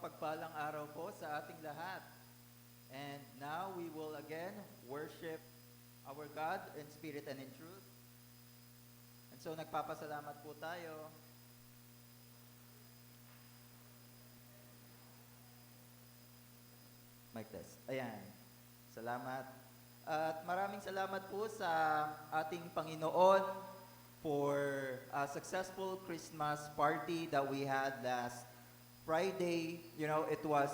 mapagpalang araw po sa ating lahat. And now we will again worship our God in spirit and in truth. And so nagpapasalamat po tayo. Mic test. Ayan. Salamat. At maraming salamat po sa ating Panginoon for a successful Christmas party that we had last Friday. You know, it was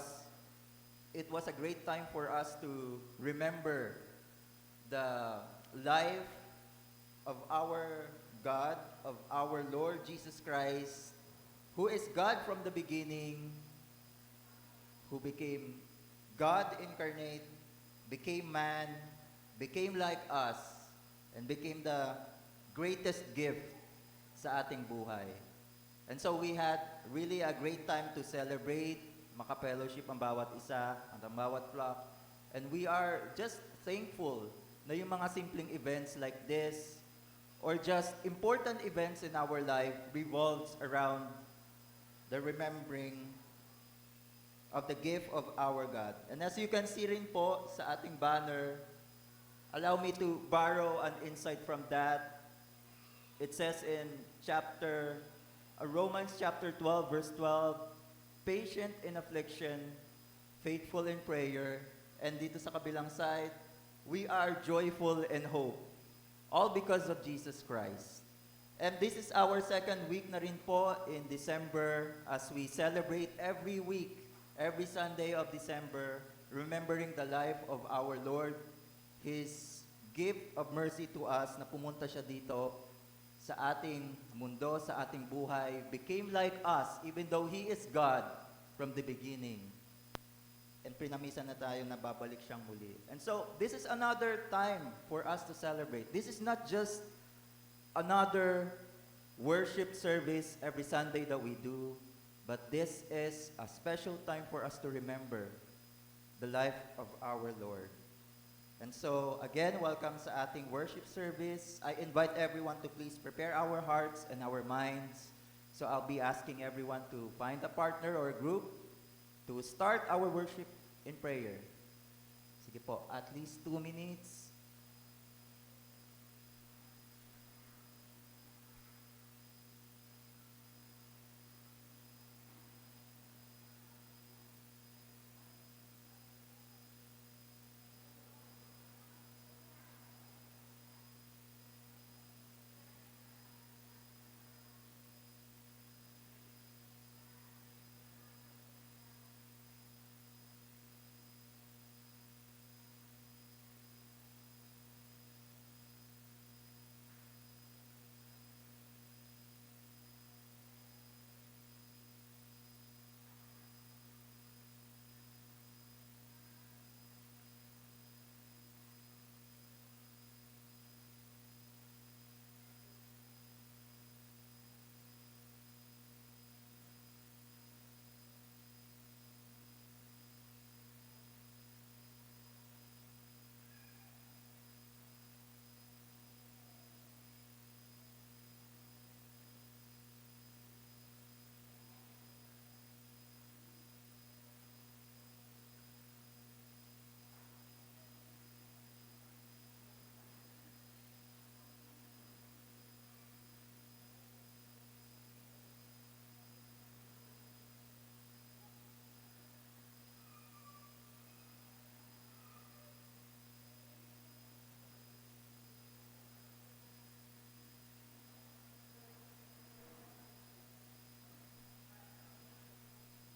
a great time for us to remember the life of our God, of our Lord Jesus Christ, who is God from the beginning, who became God incarnate, became man, became like us, and became the greatest gift sa ating buhay. And so we had really a great time to celebrate, maka-fellowship ang bawat isa, ang bawat flock. And we are just thankful na yung mga simpleng events like this, or just important events in our life, revolves around the remembering of the gift of our God. And as you can see rin po sa ating banner, allow me to borrow an insight from that. It says in Romans chapter 12, verse 12, patient in affliction, faithful in prayer, and dito sa kabilang side, we are joyful in hope, all because of Jesus Christ. And this is our second week na rin po in December as we celebrate every week, every Sunday of December, remembering the life of our Lord, His gift of mercy to us na pumunta siya dito sa ating mundo, sa ating buhay, became like us, even though He is God from the beginning. And pinamisan na tayo na babalik siyang muli. And so, this is another time for us to celebrate. This is not just another worship service every Sunday that we do, but this is a special time for us to remember the life of our Lord. And so, again, welcome sa ating worship service. I invite everyone to please prepare our hearts and our minds. So I'll be asking everyone to find a partner or a group to start our worship in prayer. Sige po, at least 2 minutes.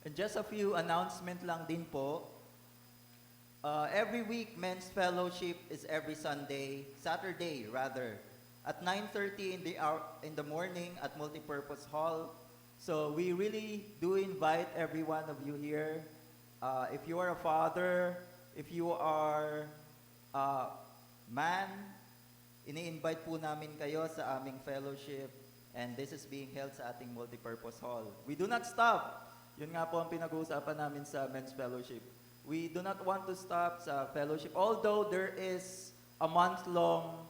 And just a few announcement lang din po. Every week, men's fellowship is every Saturday rather, at 9:30 in the morning at Multipurpose Hall. So we really do invite every one of you here. If you are a father, if you are a man, ini-invite po namin kayo sa aming fellowship, and this is being held sa ating Multipurpose Hall. We do not stop. Yun nga po ang pinag-uusapan namin sa men's fellowship. We do not want to stop sa fellowship, although there is a month-long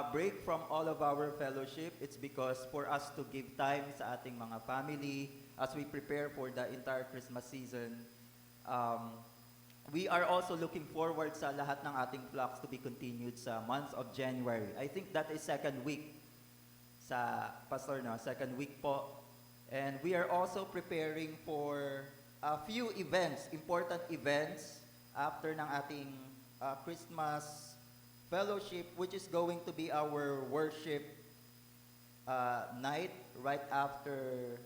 break from all of our fellowship. It's because for us to give time sa ating mga family as we prepare for the entire Christmas season. Um, we are also looking forward sa lahat ng ating flocks to be continued sa month of January. I think that is second week sa Pastor, no? Second week po. And we are also preparing for a few events, important events after ng ating Christmas fellowship, which is going to be our worship night right after,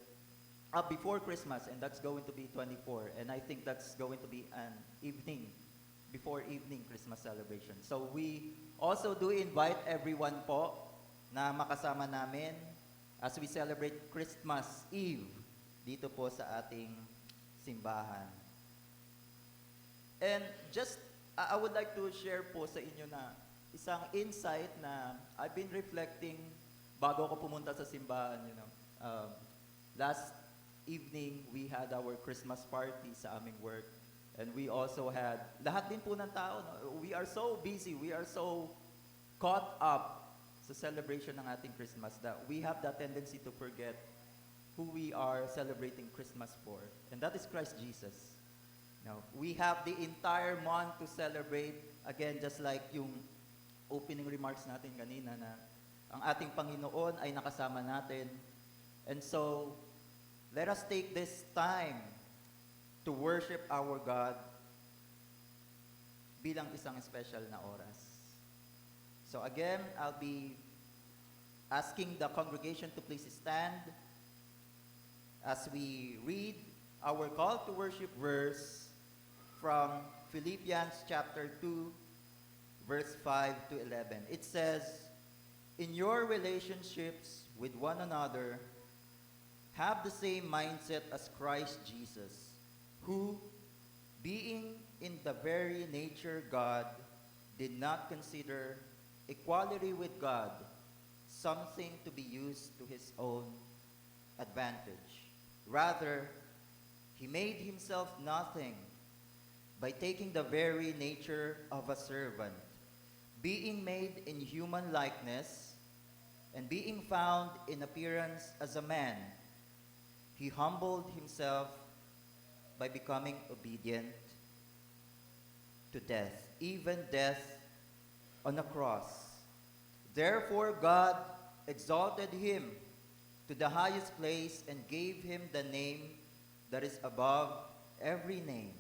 before Christmas, and that's going to be 24. And I think that's going to be an evening, before evening Christmas celebration. So we also do invite everyone po na makasama namin as we celebrate Christmas Eve dito po sa ating simbahan. And just, I would like to share po sa inyo na isang insight na I've been reflecting bago ako pumunta sa simbahan, you know. Last evening, we had our Christmas party sa aming work. And we also had, lahat din po ng tao, no? We are so busy, we are so caught up sa celebration ng ating Christmas that we have that tendency to forget who we are celebrating Christmas for. And that is Christ Jesus. Now, we have the entire month to celebrate, again, just like yung opening remarks natin kanina na ang ating Panginoon ay nakasama natin. And so, let us take this time to worship our God bilang isang special na oras. So again, I'll be asking the congregation to please stand as we read our call to worship verse from Philippians chapter 2, verse 5 to 11. It says, "In your relationships with one another, have the same mindset as Christ Jesus, who, being in the very nature God, did not consider equality with God something to be used to his own advantage. Rather, he made himself nothing by taking the very nature of a servant, being made in human likeness, and being found in appearance as a man. He humbled himself by becoming obedient to death, even death on a cross. Therefore God exalted him to the highest place and gave him the name that is above every name,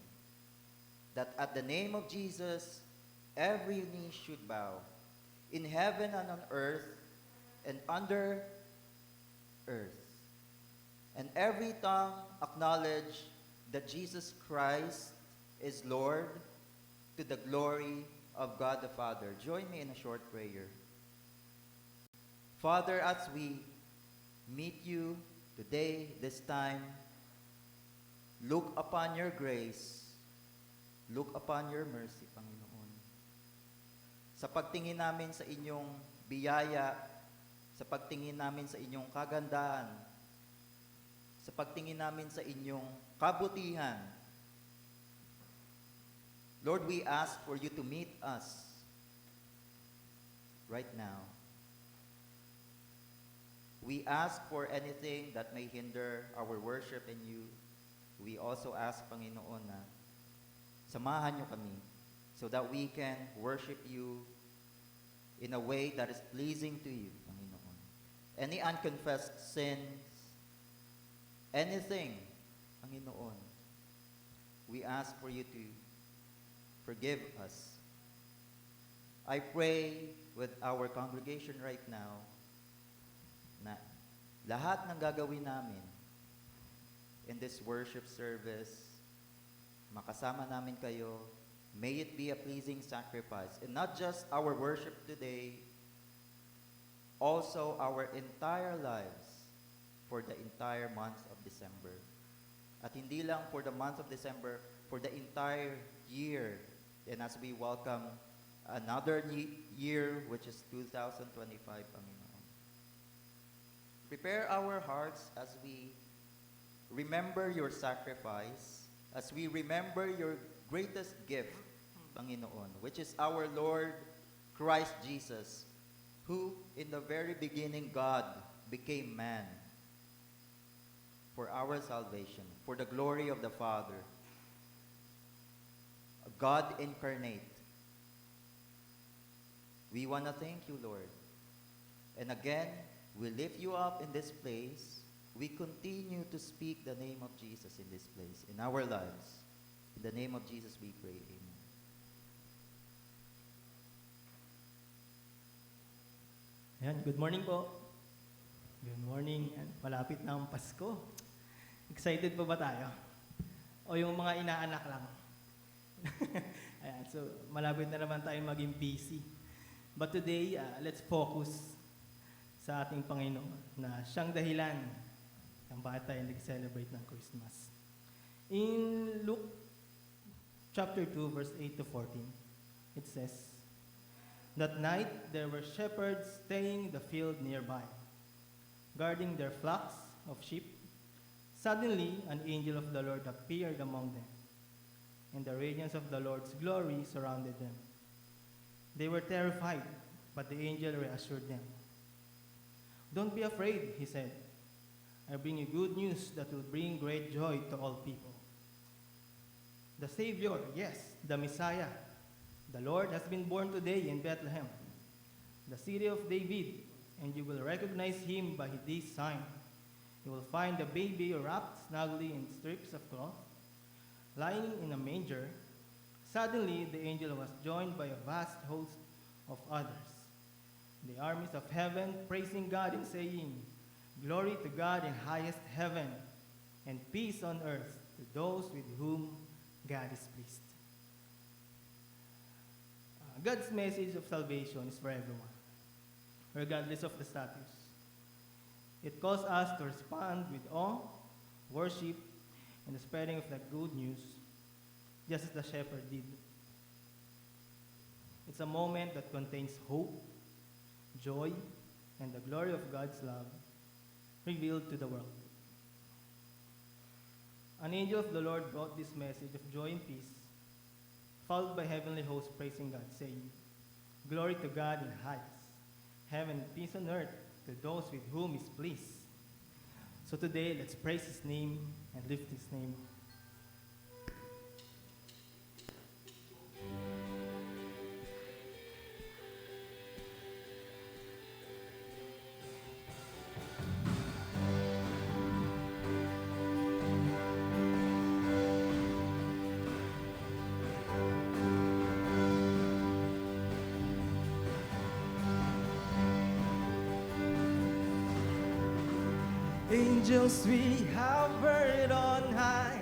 that at the name of Jesus every knee should bow, in heaven and on earth and under earth, and every tongue acknowledge that Jesus Christ is Lord, to the glory of God the Father." Join me in a short prayer. Father, as we meet you today, this time, look upon your grace, look upon your mercy, Panginoon. Sa pagtingin namin sa inyong biyaya, sa pagtingin namin sa inyong kagandahan, sa pagtingin namin sa inyong kabutihan, Lord, we ask for you to meet us right now. We ask for anything that may hinder our worship in you. We also ask, Panginoon, na samahan niyo kami so that we can worship you in a way that is pleasing to you, Panginoon. Any unconfessed sins, anything, Panginoon, we ask for you to forgive us. I pray with our congregation right now na lahat ng gagawin namin in this worship service, makasama namin kayo, may it be a pleasing sacrifice. And not just our worship today, also our entire lives for the entire month of December. At hindi lang for the month of December, for the entire year. And as we welcome another year, which is 2025, Panginoon. Prepare our hearts as we remember your sacrifice, as we remember your greatest gift, Panginoon, which is our Lord Christ Jesus, who in the very beginning God became man for our salvation, for the glory of the Father. God incarnate. We want to thank you, Lord. And again, we lift you up in this place. We continue to speak the name of Jesus in this place, in our lives. In the name of Jesus we pray. Amen. Ayan, good morning po. Good morning. Ayan, malapit na ang Pasko. Excited pa ba tayo? O yung mga inaanak lang? Ayan, so malapit na naman tayo maging busy. But today, let's focus sa ating Panginoon na siyang dahilan kung bakit tayo nag-celebrate ng Christmas. In Luke chapter 2, verse 8 to 14, it says, "That night there were shepherds staying in the field nearby, guarding their flocks of sheep. Suddenly an angel of the Lord appeared among them, and the radiance of the Lord's glory surrounded them. They were terrified, but the angel reassured them. 'Don't be afraid,' he said. 'I bring you good news that will bring great joy to all people. The Savior, yes, the Messiah, the Lord has been born today in Bethlehem, the city of David, and you will recognize him by this sign. You will find a baby wrapped snugly in strips of cloth, lying in a manger.' Suddenly the angel was joined by a vast host of others, the armies of heaven, praising God and saying, 'Glory to God in highest heaven, and peace on earth to those with whom God is pleased.'" God's message of salvation is for everyone, regardless of the status. It calls us to respond with awe, worship, and the spreading of the good news, just as the shepherd did. It's a moment that contains hope, joy, and the glory of God's love revealed to the world. An angel of the Lord brought this message of joy and peace, followed by heavenly hosts praising God, saying, "Glory to God in highest, heaven and peace on earth to those with whom He is pleased." So today, let's praise His name and lift His name. Angels we have heard on high,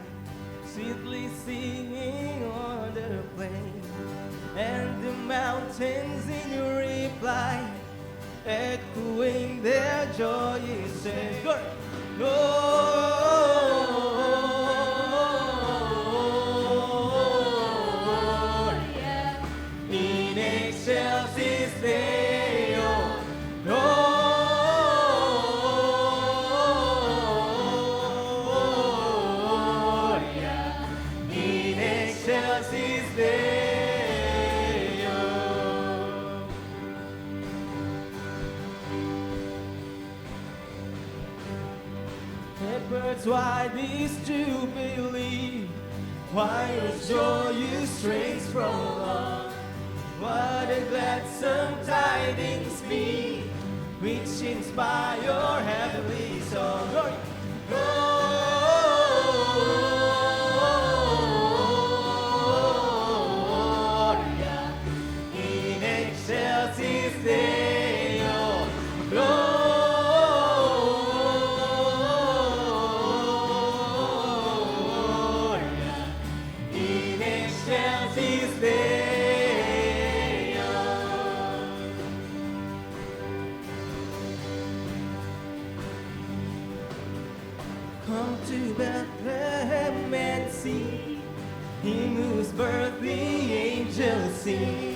sweetly singing on the plain, and the mountains in reply, echoing their joy, say, Gloria in excelsis Deo, Shepherds, why this jubilee? Why was joyous strains from above? What a gladsome tidings be, which inspire heavenly song. Gloria in excelsis Deo, Gloria in excelsis Deo. Come to Bethlehem and see Him whose birth the angels sing.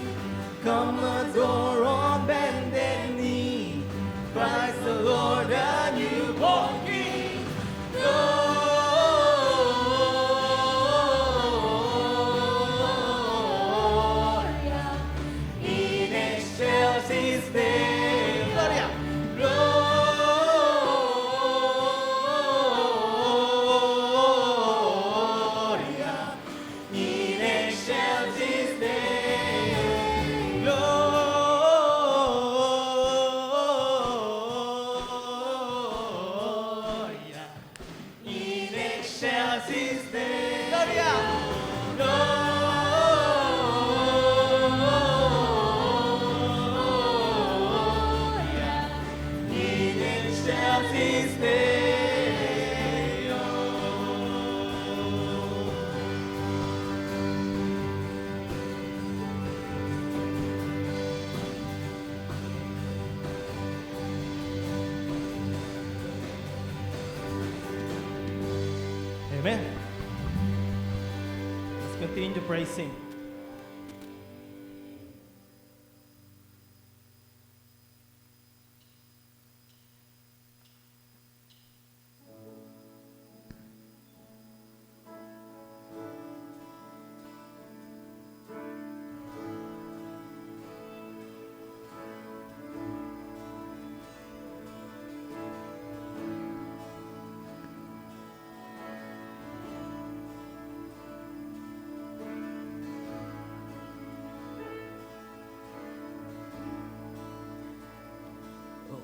Come adore on bended knee, Christ the Lord, a newborn King. Gloria in excelsis Deo. Gloria. Gloria in excelsis His name. Amen. Let's continue to praise Him.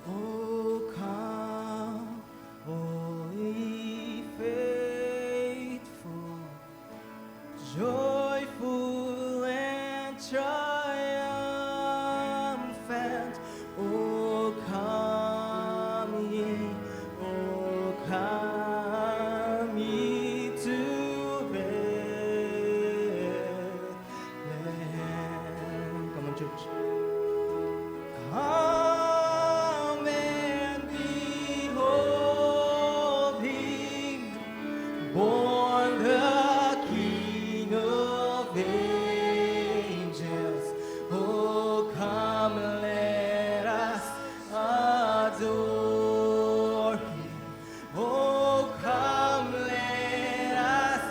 Oh, come, O ye faithful, joyful and triumphant. Oh, come ye to Bethlehem. Come on, church. Come and behold Him, born the King of angels. Oh, come, let us adore Him. Oh, come, let us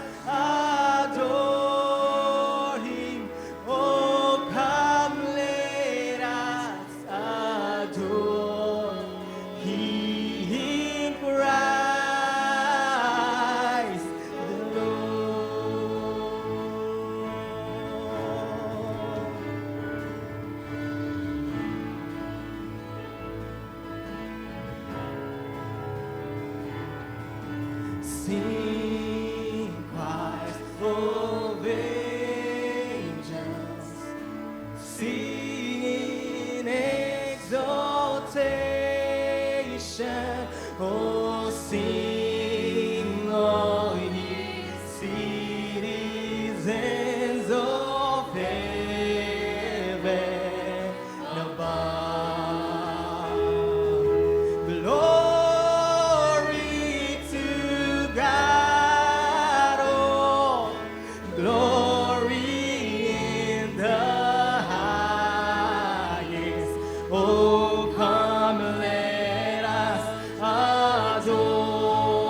adore Him. Oh, come, let us adore Him, Christ the Lord. Sing, Christ of angels, sing in exaltation. Oh, sing, all ye citizens of heaven above. Glory to God, oh, glory in the highest. Oh, come, let us adore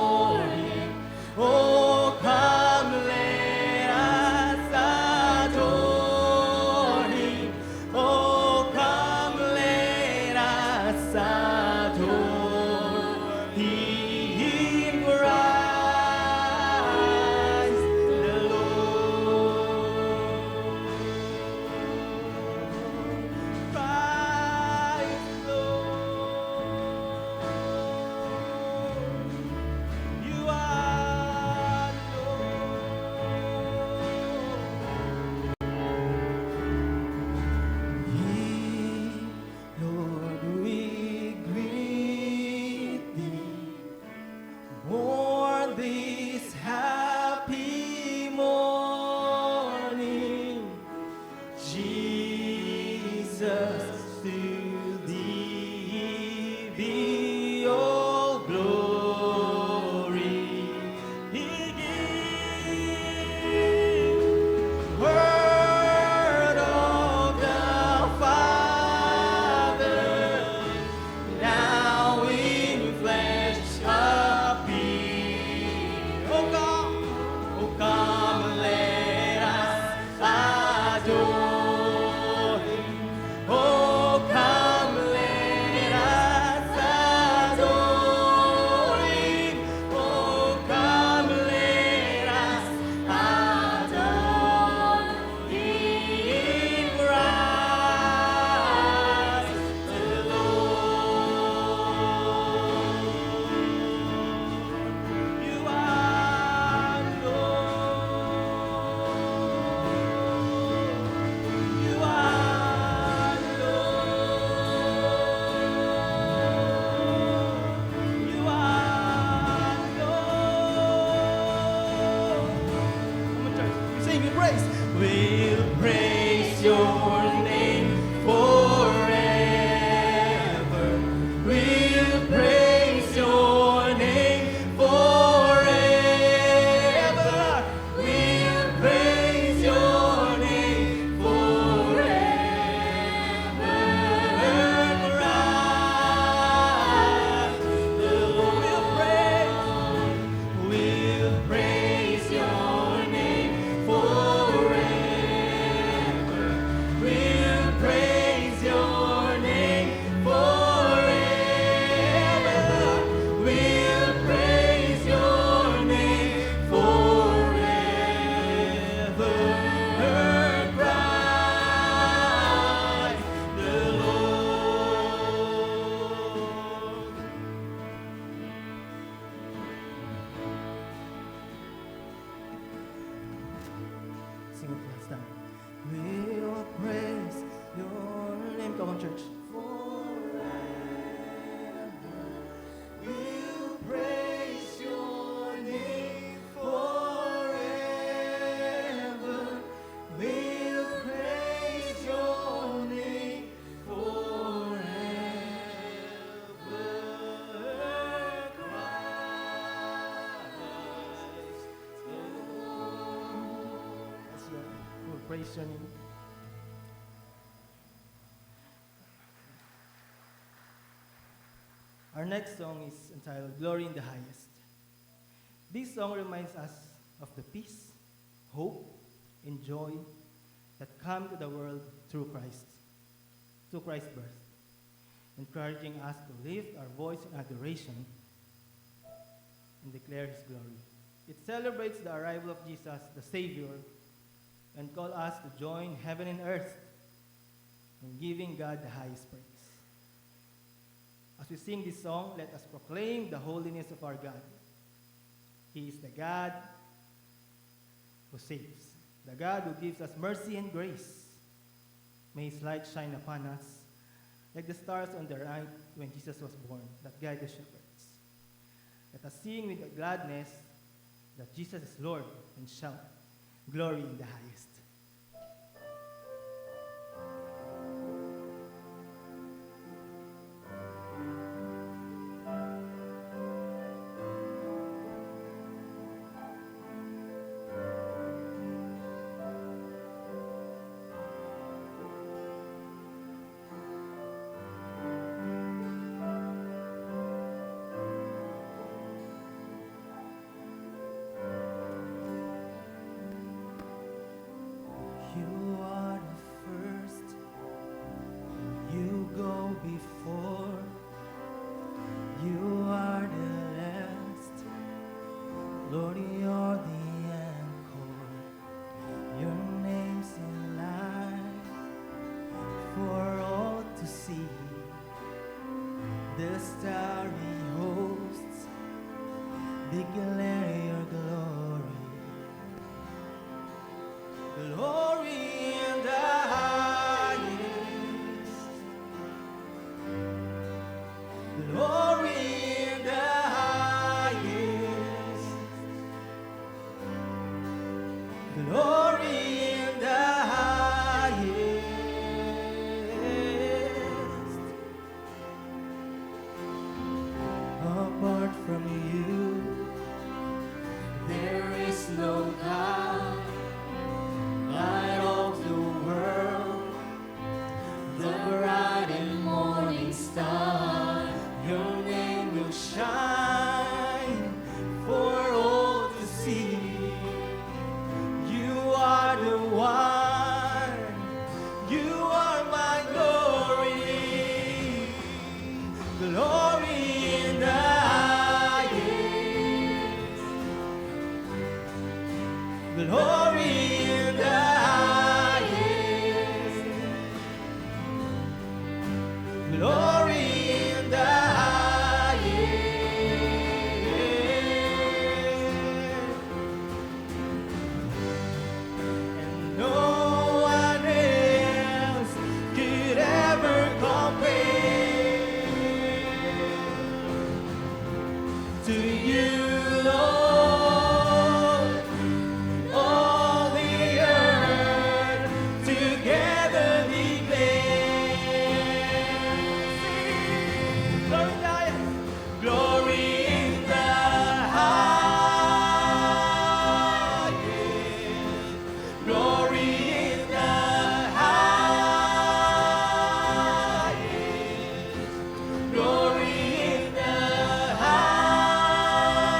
Let's stand. We'll praise your name. Come on, church. We'll praise your name forever. We'll praise your name forever. Yes, Lord. We'll praise your name. Our next song is entitled Glory in the Highest. This song reminds us of the peace, hope, and joy that come to the world through Christ's birth, encouraging us to lift our voice in adoration and declare His glory. It celebrates the arrival of Jesus, the Savior, and calls us to join heaven and earth in giving God the highest praise. As we sing this song, let us proclaim the holiness of our God. He is the God who saves, the God who gives us mercy and grace. May His light shine upon us like the stars on the night when Jesus was born, that guide the shepherds. Let us sing with gladness that Jesus is Lord and shout, glory in the highest. You are the first, you go before, you are the last, Lord, you're the anchor, your name's in light for all to see, the starry hosts declare your glory. Glory in the highest. Glory in the highest. Glory in the highest. Apart from you, there is no God. Light of the world, the bright and morning star, your name will shine for all to see. You are the one, you are my glory, glory in the highest, glory in the highest, glory in the highest. And no one else could ever compare to you, Lord. All the earth together declare, glory in the highest, glory in the highest, glory in the highest.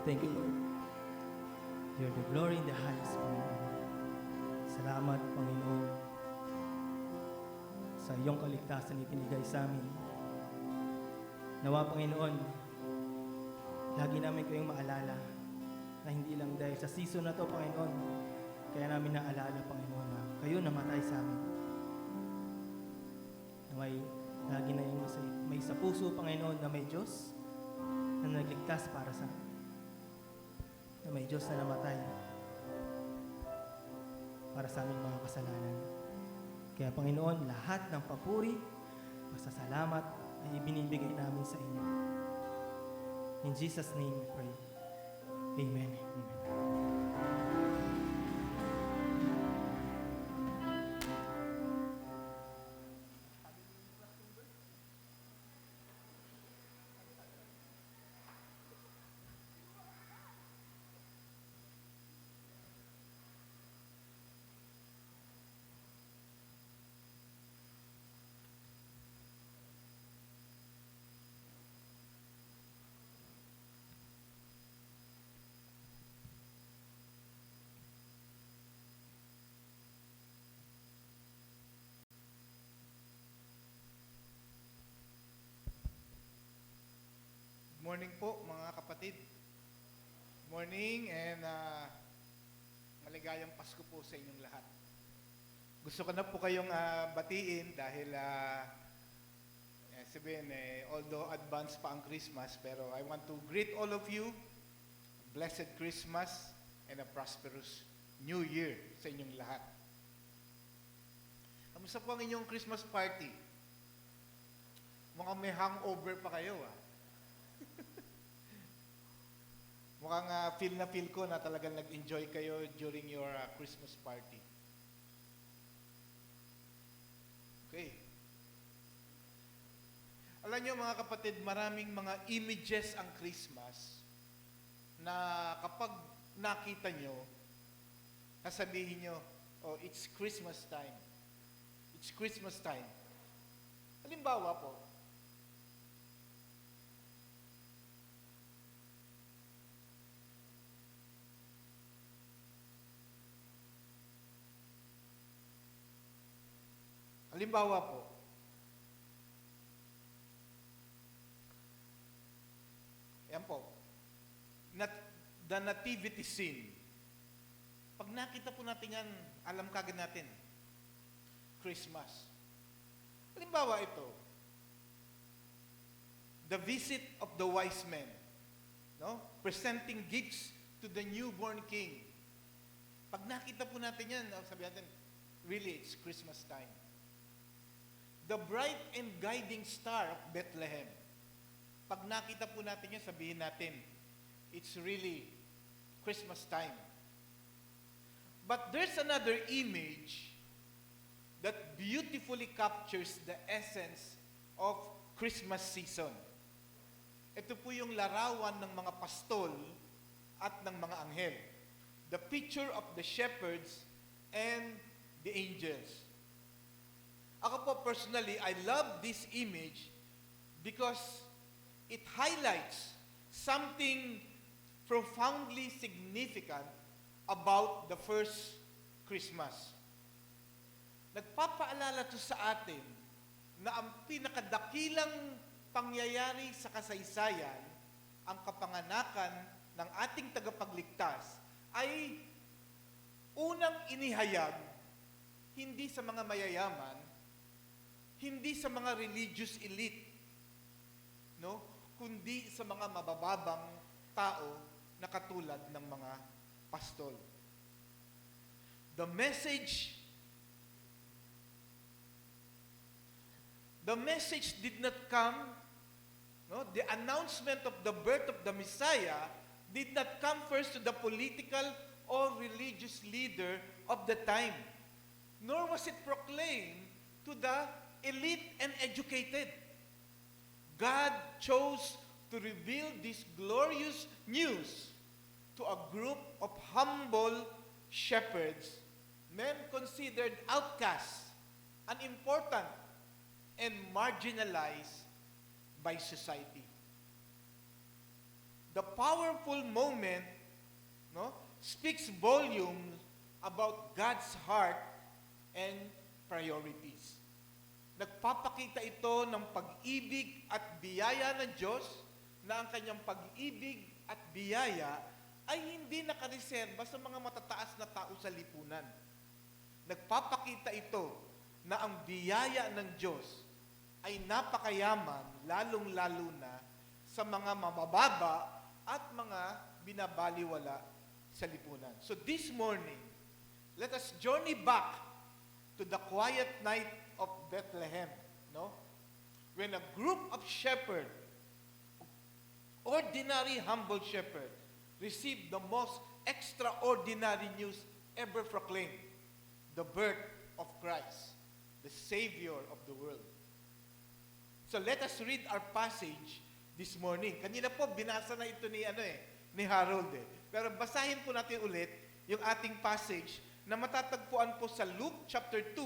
Thank you, Lord. You're the glory in the highest, Panginoon. Salamat, Panginoon, sa iyong kaligtasan itinigay sa amin. Nawa, Panginoon, lagi namin kayong maalala na hindi lang dahil sa season na to, Panginoon, kaya namin naalala, Panginoon, na kayo namatay sa amin. Na lagi na yung may sa puso, Panginoon, na may Diyos na nagligtas para sa amin. Na may Diyos na namatay para sa aming mga kasalanan. Kaya, Panginoon, lahat ng papuri, pasasalamat ay ibinibigay namin sa inyo. In Jesus' name we pray. Amen. Amen. Morning po mga kapatid. Morning and maligayang Pasko po sa inyong lahat. Gusto ko na po kayong batiin dahil sabihin, although advance pa ang Christmas, pero I want to greet all of you, blessed Christmas and a prosperous New Year sa inyong lahat. Kamusta po ang inyong Christmas party? Mukhang may hangover pa kayo Mukhang feel ko na talagang nag-enjoy kayo during your Christmas party. Okay. Alam nyo mga kapatid, maraming mga images ang Christmas na kapag nakita nyo, sasabihin nyo, oh, it's Christmas time. It's Christmas time. Halimbawa po, yan po, the nativity scene. Pag nakita po natin yan, alam kagad natin, Christmas. Halimbawa ito, the visit of the wise men, no? Presenting gifts to the newborn king. Pag nakita po natin yan, sabihin natin, really, it's Christmas time. The bright and guiding star of Bethlehem. Pag nakita po natin yan, sabihin natin, it's really Christmas time. But there's another image that beautifully captures the essence of Christmas season. Ito po yung larawan ng mga pastol at ng mga anghel. The picture of the shepherds and the angels. Ako po personally, I love this image because it highlights something profoundly significant about the first Christmas. Nagpapaalala to sa atin na ang pinakadakilang pangyayari sa kasaysayan, ang kapanganakan ng ating tagapagligtas, ay unang inihayag hindi sa mga mayayaman, hindi sa mga religious elite, no? Kundi sa mga mabababang tao na katulad ng mga pastol. The message did not come, no? The announcement of the birth of the Messiah did not come first to the political or religious leader of the time, nor was it proclaimed to the elite and educated. God chose to reveal this glorious news to a group of humble shepherds, men considered outcasts, unimportant, and marginalized by society. the powerful moment, no, speaks volumes about God's heart and priorities. Nagpapakita ito ng pag-ibig at biyaya ng Diyos na ang kanyang pag-ibig at biyaya ay hindi nakareserba sa mga matataas na tao sa lipunan. Nagpapakita ito na ang biyaya ng Diyos ay napakayaman, lalong-lalo na sa mga mabababa at mga binabaliwala sa lipunan. So this morning, let us journey back to the quiet night of Bethlehem, no? When a group of shepherds, ordinary humble shepherds, received the most extraordinary news ever proclaimed, the birth of Christ, the Savior of the world. So let us read our passage this morning. Kanina po, binasa na ito ni Harold. Pero basahin po natin ulit yung ating passage na matatagpuan po sa Luke chapter 2,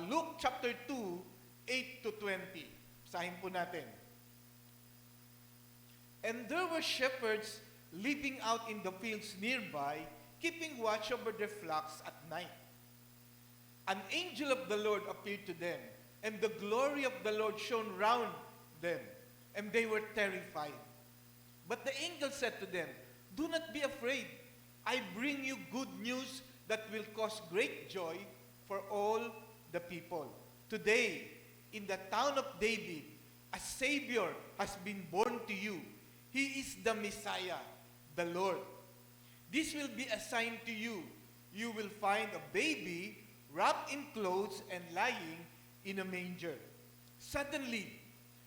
Luke chapter 2, 8 to 20. Basahin po natin. And there were shepherds living out in the fields nearby, keeping watch over their flocks at night. An angel of the Lord appeared to them, and the glory of the Lord shone round them, and they were terrified. But the angel said to them, "Do not be afraid. I bring you good news that will cause great joy for all the people. Today, in the town of David, a Savior has been born to you. He is the Messiah, the Lord. This will be a sign to you. You will find a baby wrapped in clothes and lying in a manger." Suddenly,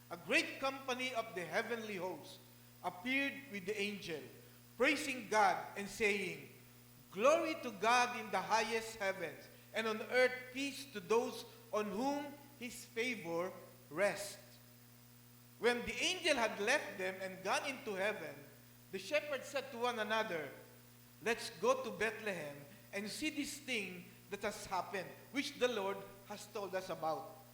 a great company of the heavenly host appeared with the angel, praising God and saying, "Glory to God in the highest heavens, and on earth peace to those on whom His favor rests." When the angel had left them and gone into heaven, the shepherds said to one another, "Let's go to Bethlehem and see this thing that has happened, which the Lord has told us about."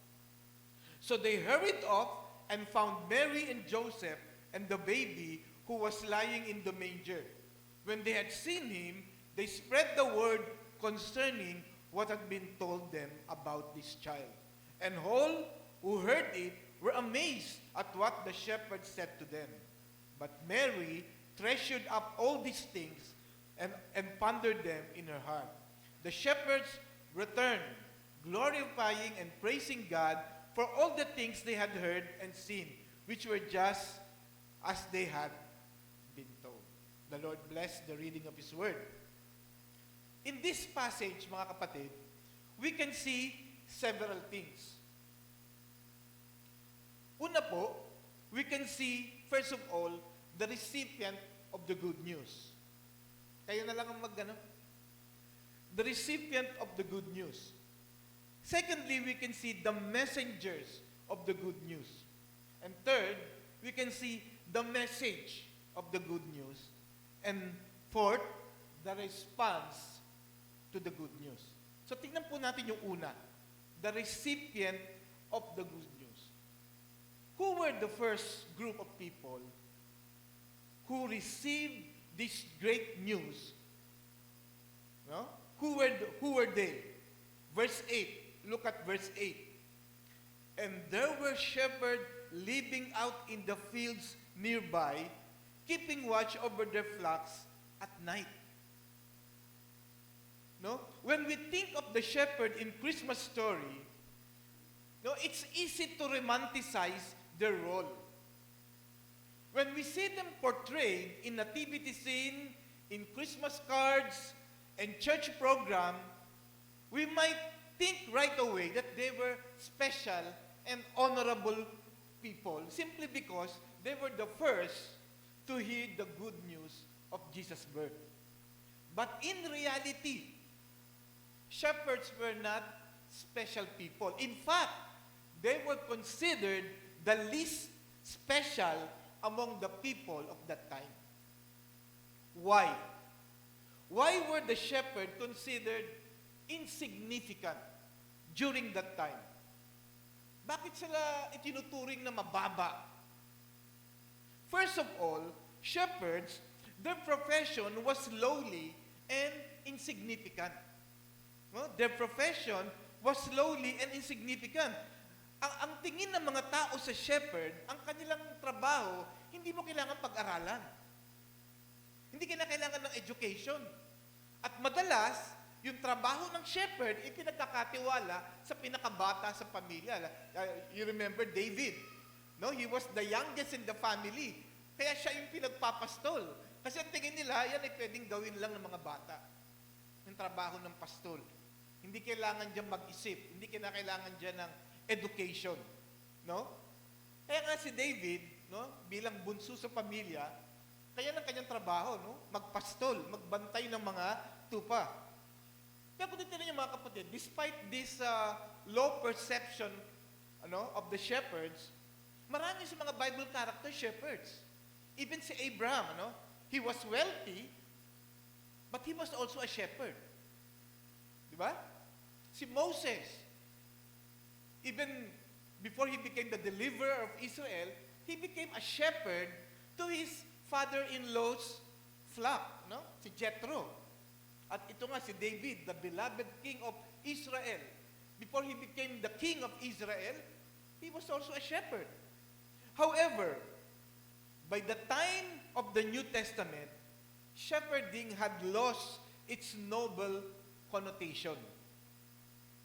So they hurried off and found Mary and Joseph and the baby who was lying in the manger. When they had seen him, they spread the word concerning what had been told them about this child. And all who heard it were amazed at what the shepherds said to them. But Mary treasured up all these things and pondered them in her heart. The shepherds returned, glorifying and praising God for all the things they had heard and seen, which were just as they had been told. The Lord bless the reading of His Word. In this passage, mga kapatid, we can see several things. Una po, we can see, first of all, the recipient of the good news. Kayo na lang ang the recipient of the good news. Secondly, we can see the messengers of the good news. And third, we can see the message of the good news. And fourth, the response to the good news. So tingnan po natin yung una, the recipient of the good news. Who were the first group of people who received this great news? No? Who were they? Verse 8. Look at verse 8. And there were shepherds living out in the fields nearby, keeping watch over their flocks at night. No? When we think of the shepherd in Christmas story, no, it's easy to romanticize their role. When we see them portrayed in nativity scene, in Christmas cards, and church program, we might think right away that they were special and honorable people simply because they were the first to hear the good news of Jesus' birth. But in reality, shepherds were not special people. In fact, they were considered the least special among the people of that time. Why? Why were the shepherds considered insignificant during that time? Bakit sila itinuturing na mababa? First of all, shepherds, their profession was lowly and insignificant. No? Their profession was lowly and insignificant. Ang tingin ng mga tao sa shepherd, ang kanilang trabaho, hindi mo kailangan pag-aralan. Hindi kailangan ng education. At madalas, yung trabaho ng shepherd, ipinagkakatiwala sa pinakabata sa pamilya. You remember David? No? He was the youngest in the family. Kaya siya yung pinagpapastol. Kasi ang tingin nila, yan ay pwedeng gawin lang ng mga bata. Yung trabaho ng pastol. Hindi kailangan dyan mag-isip. Hindi kailangan dyan ng education. No? Kaya nga si David, no, bilang bunso sa pamilya, kaya ng kanyang trabaho, no, magpastol, magbantay ng mga tupa. Kaya kung titignan niyo mga kapatid, despite this low perception of the shepherds, marami sa mga Bible character shepherds. Even si Abraham, he was wealthy, but he was also a shepherd. Di ba? Si Moses, even before he became the deliverer of Israel, he became a shepherd to his father-in-law's flock, si Jethro. At ito nga si David, the beloved king of Israel. Before he became the king of Israel, he was also a shepherd. However, by the time of the New Testament, shepherding had lost its noble connotation.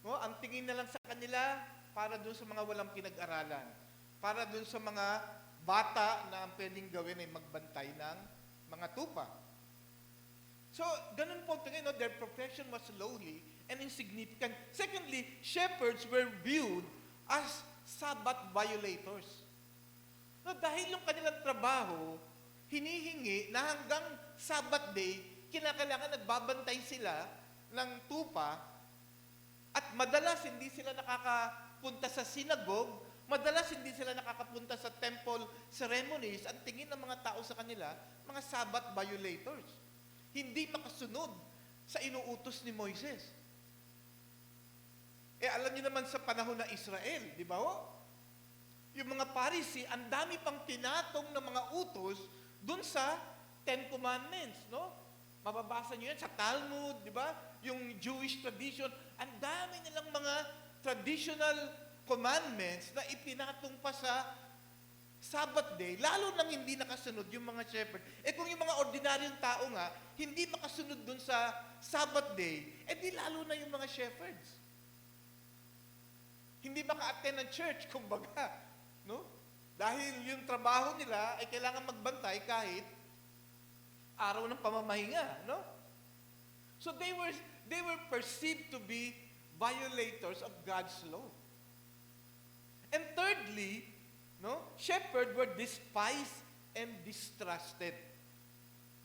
No, ang tingin na lang sa kanila, para dun sa mga walang pinag-aralan. Para dun sa mga bata na ang pwedeng gawin ay magbantay ng mga tupa. So, ganun po tingin, their profession was lowly and insignificant. Secondly, shepherds were viewed as Sabbath violators. No, dahil yung kanilang trabaho, hinihingi na hanggang Sabbath day, kinakailangan nagbabantay sila ng tupa at madalas hindi sila nakakapunta sa synagogue, madalas hindi sila nakakapunta sa temple ceremonies. Ang tingin ng mga tao sa kanila, mga Sabbath violators. Hindi makasunod sa inuutos ni Moises. Alam niyo naman sa panahon ng Israel, di ba ho? Yung mga Pharisee, ang dami pang tinatong ng mga utos dun sa Ten Commandments, no? Mababasa niyo yan sa Talmud, di ba? Yung Jewish tradition, ang dami nilang mga traditional commandments na ipinatong pa sa Sabbath day, lalo nang hindi nakasunod yung mga shepherd. Kung yung mga ordinaryong tao nga, hindi makasunod dun sa Sabbath day, di lalo na yung mga shepherds. Hindi maka-attend ng church, kumbaga. No? Dahil yung trabaho nila ay kailangan magbantay kahit araw ng pamamahinga. No? So they were perceived to be violators of God's law. And thirdly, shepherds were despised and distrusted.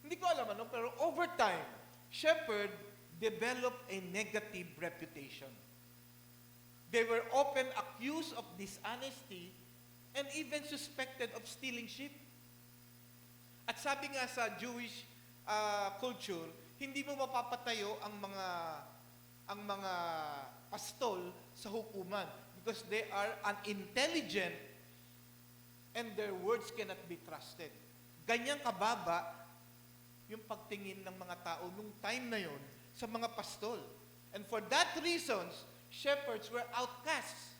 Hindi ko alam pero over time, shepherd developed a negative reputation. They were often accused of dishonesty and even suspected of stealing sheep. At sabi nga sa Jewish culture, hindi mo mapapatayo ang mga pastol sa hukuman because they are unintelligent and their words cannot be trusted. Ganyang kababa yung pagtingin ng mga tao nung time na yon sa mga pastol. And for that reasons, shepherds were outcasts,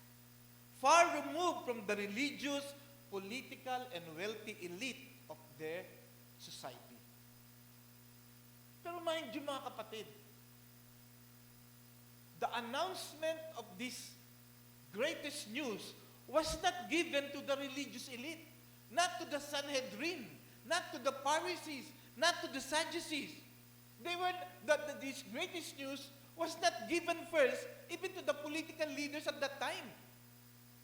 far removed from the religious, political, and wealthy elite of their society. Pero mind you mga kapatid, the announcement of this greatest news was not given to the religious elite, not to the Sanhedrin, not to the Pharisees, not to the Sadducees. This greatest news was not given first even to the political leaders at that time,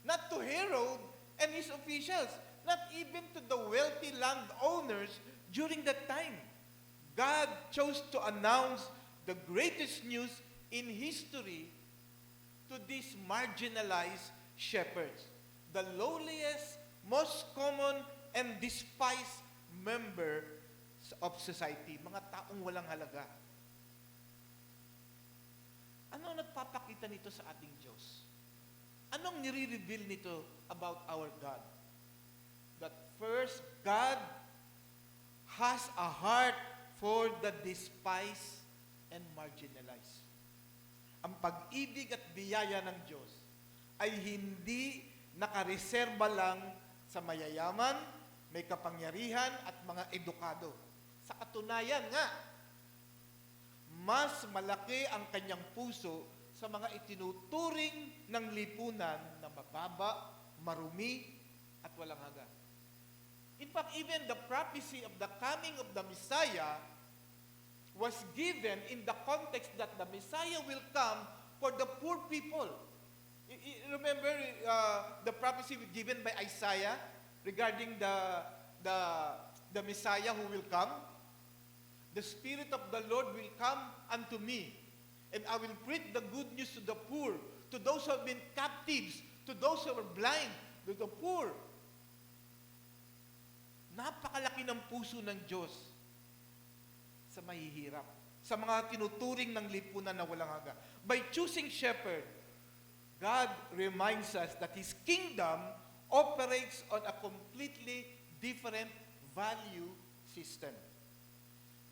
not to Herod and his officials, not even to the wealthy landowners during that time. God chose to announce the greatest news in history to these marginalized shepherds, the lowliest, most common, and despised member of society, mga taong walang halaga. Ano ang nagpapakita nito sa ating Diyos? Anong nire-reveal nito about our God? That first, God has a heart for the despised and marginalized. Ang pag-ibig at biyaya ng Diyos ay hindi nakareserba lang sa mayayaman, may kapangyarihan at mga edukado. Sa katunayan nga, mas malaki ang kanyang puso sa mga itinuturing ng lipunan na mababa, marumi, at walang hanggan. In fact, even the prophecy of the coming of the Messiah was given in the context that the Messiah will come for the poor people. Remember the prophecy given by Isaiah regarding the Messiah who will come? The Spirit of the Lord will come unto me, and I will preach the good news to the poor, to those who have been captives, to those who are blind, to the poor. Napakalaki ng puso ng Diyos sa mahihirap, sa mga tinuturing ng lipunan na walang hanggan. By choosing shepherd, God reminds us that His kingdom operates on a completely different value system.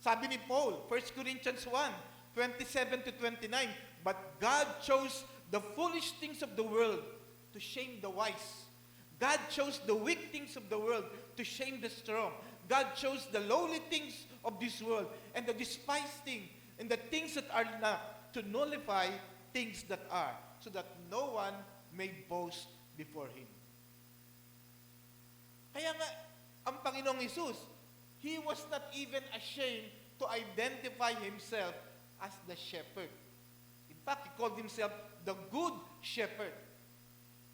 Sabi ni Paul, 1 Corinthians 1, 27 to 29, but God chose the foolish things of the world to shame the wise. God chose the weak things of the world to shame the strong. God chose the lowly things of this world and the despised things and the things that are not to nullify things that are, so that no one may boast before Him. Kaya nga, ang Panginoong Hesus, He was not even ashamed to identify Himself as the shepherd. In fact, He called Himself the good shepherd.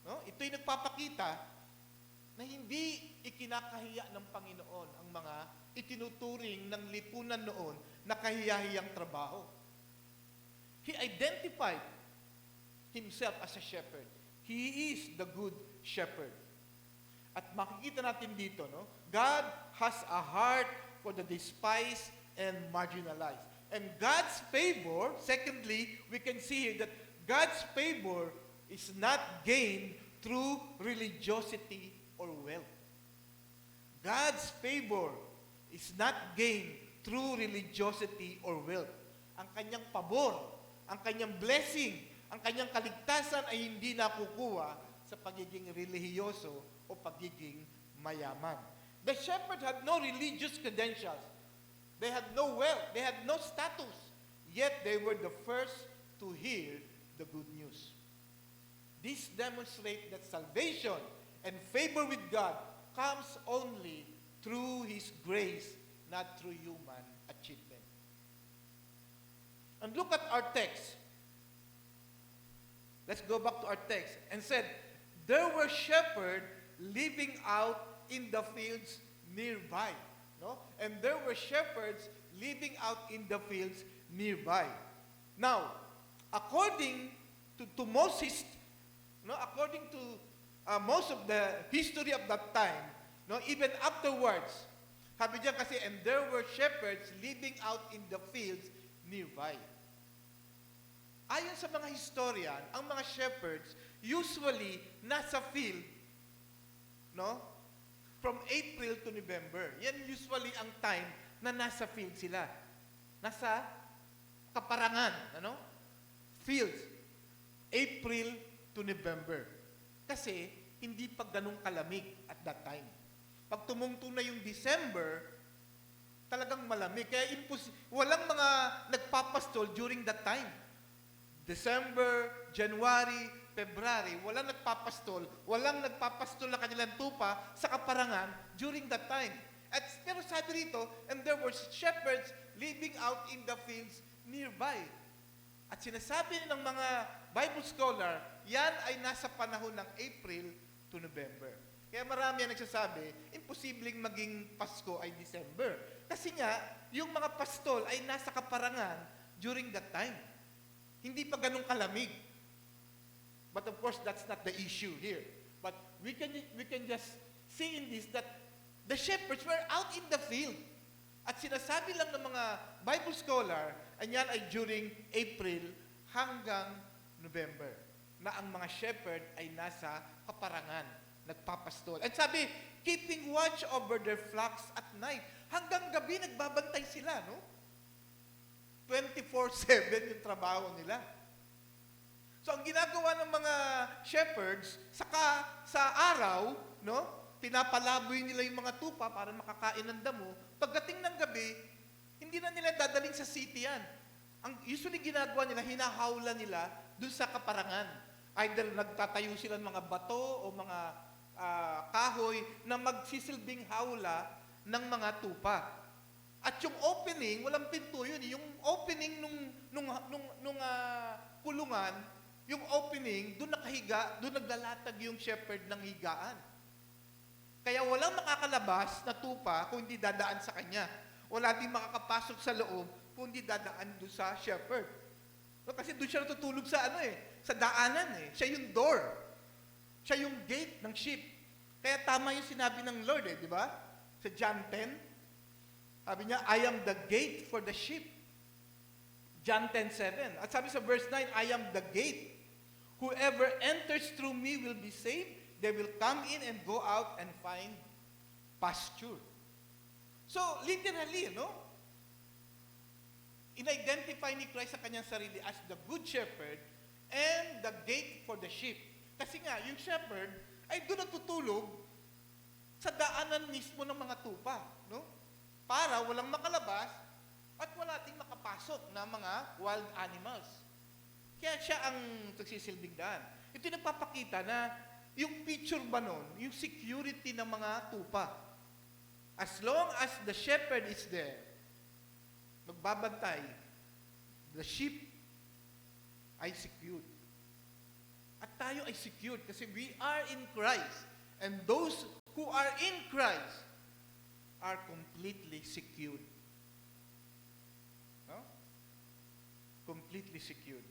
No? Ito'y nagpapakita na hindi ikinakahiya ng Panginoon ang mga itinuturing ng lipunan noon na kahiyahiyang trabaho. He identified Himself as a shepherd. He is the good shepherd. At makikita natin dito, no? God has a heart for the despised and marginalized. And God's favor, secondly, we can see here that God's favor is not gained through religiosity or wealth. God's favor is not gained through religiosity or wealth. Ang kanyang pabor, ang kanyang blessing, ang kanyang kaligtasan ay hindi nakukuha sa pagiging relihiyoso o pagiging mayaman. The shepherd had no religious credentials. They had no wealth. They had no status. Yet they were the first to hear the good news. This demonstrates that salvation and favor with God comes only through His grace, not through human achievement. And look at our text. Let's go back to our text. And said, there were shepherds living out in the fields nearby. No? And there were shepherds living out in the fields nearby. Now, according to Moses, no, according to most of the history of that time, no, even afterwards, sabi diyan kasi, and there were shepherds living out in the fields nearby. Ayon sa mga historian, ang mga shepherds usually nasa field, no, from April to November. Yan usually ang time na nasa field sila. Nasa kaparangan, ano? Fields. April to November. Kasi hindi pa ganun kalamig at that time. Pag tumungtong na yung December, talagang malamig. Kaya walang mga nagpapastol during that time. December, January, February, walang nagpapastol na kanilang tupa sa kaparangan during that time. Pero sabi rito, and there were shepherds living out in the fields nearby. At sinasabi ng mga Bible scholar, yan ay nasa panahon ng April to November. Kaya marami ang nagsasabi, imposibleng maging Pasko ay December. Kasi nga, yung mga pastol ay nasa kaparangan during that time. Hindi pa ganun kalamig. But of course, that's not the issue here. But we can just see in this that the shepherds were out in the field. At sinasabi lang ng mga Bible scholar, yan ay during April hanggang November. na ang mga shepherd ay nasa kaparangan, nagpapastol. At sabi, keeping watch over their flocks at night. Hanggang gabi nagbabantay sila, no? 24/7 yung trabaho nila. So ang ginagawa ng mga shepherds, saka sa araw, no, pinapalaboy nila yung mga tupa para makakain ng damo. Pagdating ng gabi, hindi na nila dadaling sa city yan. Ang usually ginagawa nila, hinahawla nila dun sa kaparangan. Either nagtatayo sila ng mga bato o mga kahoy na magsisilbing hawla ng mga tupa. At yung opening, walang pinto yun. Yung opening nung kulungan, yung opening, doon nakahiga, doon naglalatag yung shepherd ng higaan. Kaya walang makakalabas na tupa kung hindi dadaan sa kanya. Wala din makakapasok sa loob kung hindi dadaan doon sa shepherd. No, kasi doon siya natutulog sa sa daanan Siya yung door. Siya yung gate ng sheep. Kaya tama yung sinabi ng Lord di ba? Sa John 10, sabi niya, I am the gate for the sheep. John 10:7. At sabi sa verse 9, I am the gate. Whoever enters through me will be saved. They will come in and go out and find pasture. So, literally, in-identify ni Christ sa kanyang sarili as the good shepherd and the gate for the sheep. Kasi nga, yung shepherd ay doon natutulog sa daanan mismo ng mga tupa, para walang makalabas at wala ding makapasok na mga wild animals. Kaya siya ang nagsisilbing daan. Ito yung nagpapakita na yung picture ba nun, yung security ng mga tupa. As long as the shepherd is there, magbabantay, the sheep ay secured. At tayo ay secured kasi we are in Christ. And those who are in Christ are completely secured. No? Completely secured.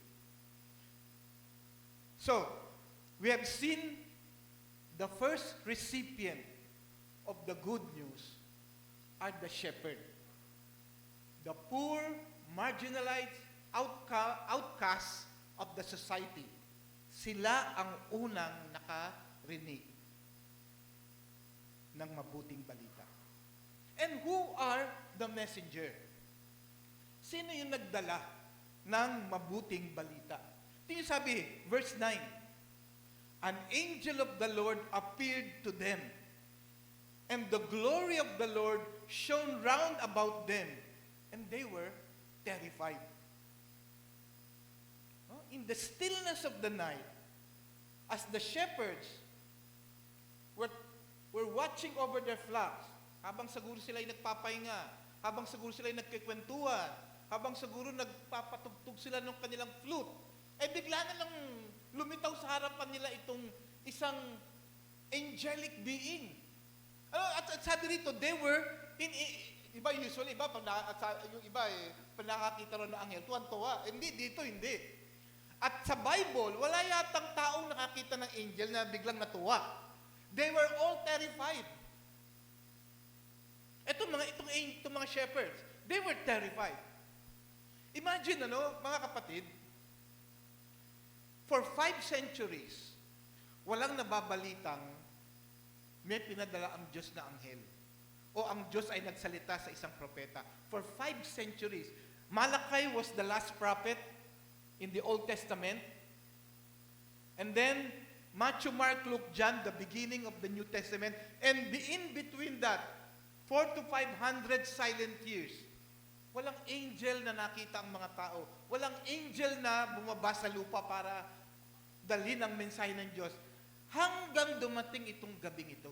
So, we have seen the first recipient of the good news are the shepherd. The poor, marginalized, outcasts of the society. Sila ang unang nakarinig ng mabuting balita. And who are the messenger? Sino yung nagdala ng mabuting balita? Ito yung sabi, verse 9, an angel of the Lord appeared to them, and the glory of the Lord shone round about them, and they were terrified. In the stillness of the night, as the shepherds were watching over their flocks, habang siguro sila ay nagpapahinga, habang siguro sila ay nagkikwentuhan, habang siguro nagpapatugtog sila ng kanilang flute, bigla na lang lumitaw sa harapan nila itong isang angelic being. At sabi rito, they were, iba usually, pag nakakita rin ng anghel, tuwan-tuwa. Hindi, dito hindi. At sa Bible, wala yatang taong nakakita ng angel na biglang natuwa. They were all terrified. Itong mga shepherds, they were terrified. Imagine, mga kapatid, for 5 centuries, walang nababalitang may pinadala ang Diyos na anghel. O ang Diyos ay nagsalita sa isang propeta. For 5 centuries. Malachi was the last prophet in the Old Testament. And then, Matthew, Mark, Luke, John, the beginning of the New Testament. And in between that, 400 to 500 silent years. Walang angel na nakita ang mga tao. Walang angel na bumaba sa lupa para dalhin ang mensahe ng Diyos. Hanggang dumating itong gabing ito.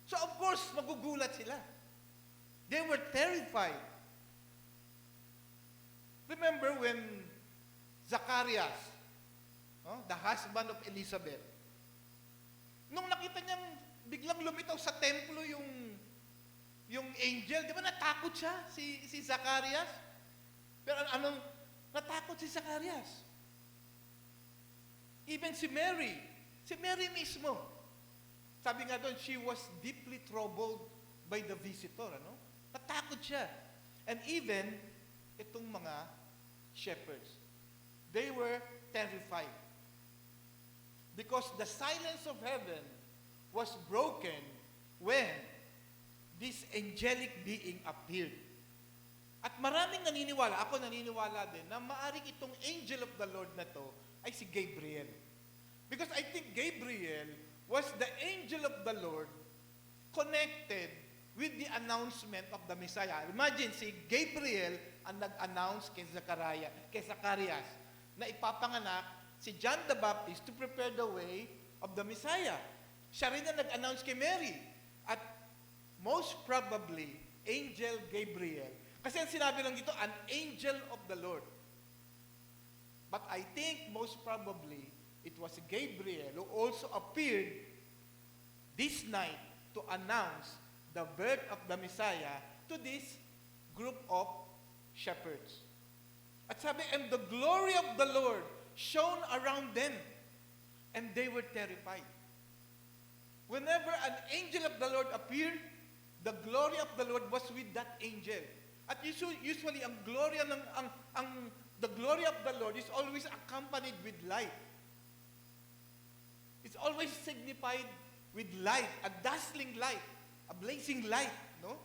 So of course, magugulat sila. They were terrified. Remember when Zacharias, the husband of Elizabeth, nung nakita niyang biglang lumitaw sa templo yung angel, di ba natakot siya, si Zacharias? Pero natakot si Zacharias. Even si Mary mismo. Sabi nga doon, she was deeply troubled by the visitor, Natakot siya. And even, itong mga shepherds, they were terrified. Because the silence of heaven was broken when this angelic being appeared. At maraming naniniwala, ako naniniwala din, na maaring itong angel of the Lord na to ay si Gabriel. Because I think Gabriel was the angel of the Lord connected with the announcement of the Messiah. Imagine, si Gabriel ang nag-announce kay Zacarias, na ipapanganak si John the Baptist to prepare the way of the Messiah. Siya rin ang nag-announce kay Mary. At most probably, Angel Gabriel. Kasi ang sinabi lang dito, an angel of the Lord. But I think most probably, it was Gabriel who also appeared this night to announce the birth of the Messiah to this group of shepherds. At sabi, and the glory of the Lord shone around them, and they were terrified. Whenever an angel of the Lord appeared, the glory of the Lord was with that angel. At usually, the glory of the Lord is always accompanied with light. It's always signified with light, a dazzling light, a blazing light, no?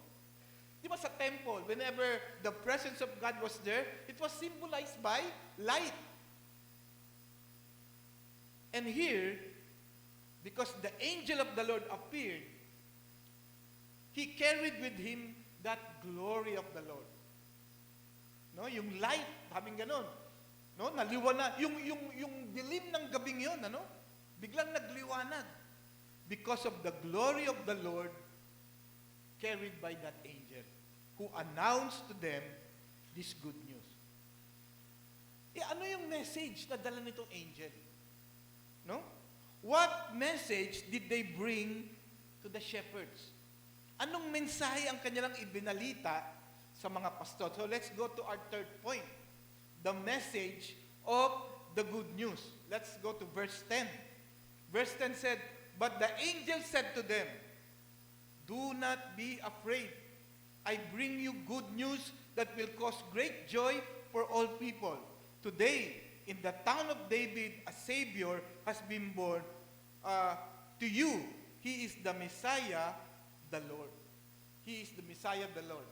Di ba sa temple, whenever the presence of God was there, it was symbolized by light. And here, because the angel of the Lord appeared, he carried with him that glory of the Lord. No, yung light, sabing ganon. No, naliwanag, yung dilim ng gabing yon, ano? Biglang nagliwanag because of the glory of the Lord carried by that angel who announced to them this good news. Ano yung message na dala nitong angel? No? What message did they bring to the shepherds? Anong mensahe ang kanilang ibinalita sa mga pastor? So let's go to our third point. The message of the good news. Let's go to verse 10. Verse 10 said, but the angel said to them, do not be afraid. I bring you good news that will cause great joy for all people. Today, in the town of David, a Savior has been born to you. He is the Messiah, the Lord. He is the Messiah, the Lord.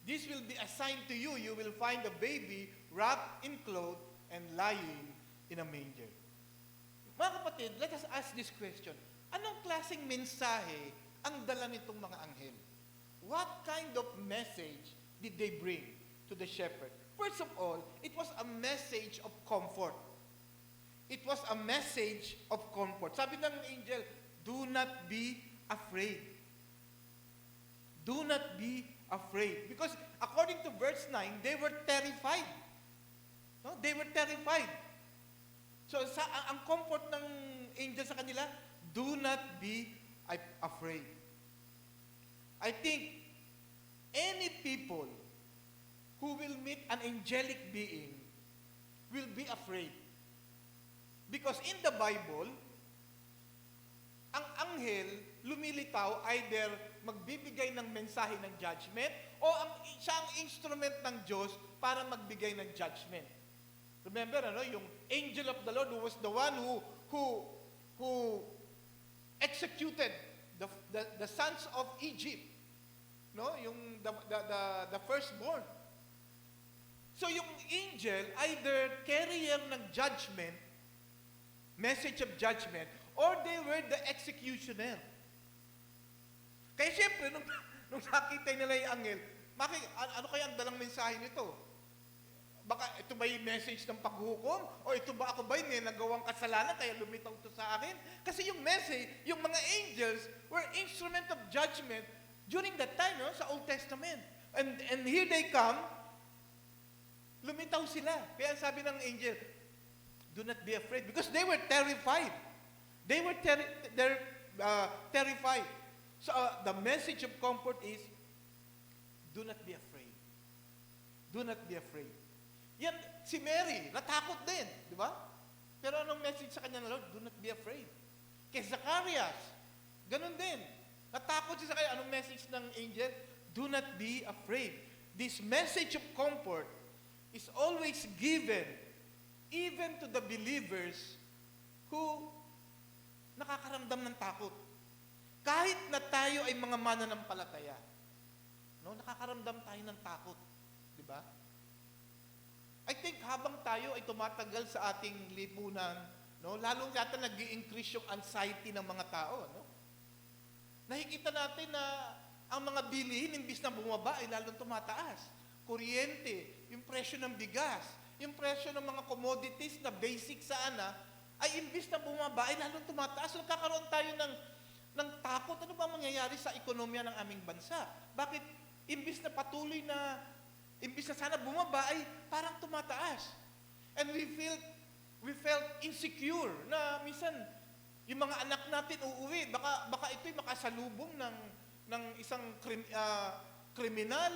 This will be a sign to you. You will find a baby wrapped in cloth and lying in a manger. Mga kapatid, let us ask this question. Anong klaseng mensahe ang dala nitong mga anghel? What kind of message did they bring to the shepherd? First of all, it was a message of comfort. It was a message of comfort. Sabi ng angel, do not be afraid. Do not be afraid. Because according to verse 9, they were terrified. No? They were terrified. So ang comfort ng angel sa kanila, do not be afraid. I think any people who will meet an angelic being will be afraid. Because in the Bible, ang anghel lumilitaw either magbibigay ng mensahe ng judgment o siya ang instrument ng Diyos para magbigay ng judgment. Remember, yung angel of the Lord who was the one who executed the sons of Egypt. No, yung the firstborn. So yung angel either carrier ng judgment, message of judgment, or they were the executioner. Kaya siyempre, nung nakita nila yung angel, ano kaya ang dalang mensahe nito? Baka ito ba yung message ng paghukom? O ito ba ako ba yung may nagawang kasalanan kaya lumitaw ito sa akin? Kasi yung message, yung mga angels were instrument of judgment during that time, no, sa Old Testament. And here they come, lumitaw sila. Kaya sabi ng angel, do not be afraid. Because they were terrified. They were terrified. So the message of comfort is, do not be afraid. Do not be afraid. Yan, si Mary, natakot din, di ba? Pero anong message sa kanya na Lord? Do not be afraid. Kay Zacarias, ganun din. Natakot siya sa kanya. Anong message ng angel? Do not be afraid. This message of comfort is always given even to the believers who nakakaramdam ng takot. Kahit na tayo ay mga mananampalataya, no, nakakaramdam tayo ng takot. Di ba? I think habang tayo ay tumatagal sa ating lipunan, no, lalong yata nag-i-increase yung anxiety ng mga tao. No? Nakikita natin na ang mga bilihin, imbis na bumaba, ay lalong tumataas. Kuryente, yung presyo ng bigas, yung presyo ng mga commodities na basic sa ay imbis na bumaba, ay lalong tumataas. So, kakaroon tayo ng takot. Ano ba mangyayari sa ekonomiya ng aming bansa? Bakit imbis na patuloy na, imbis na sana bumaba, ay parang tumataas? And we felt insecure na minsan, yung mga anak natin uuwi, baka ito'y makasalubong ng isang kriminal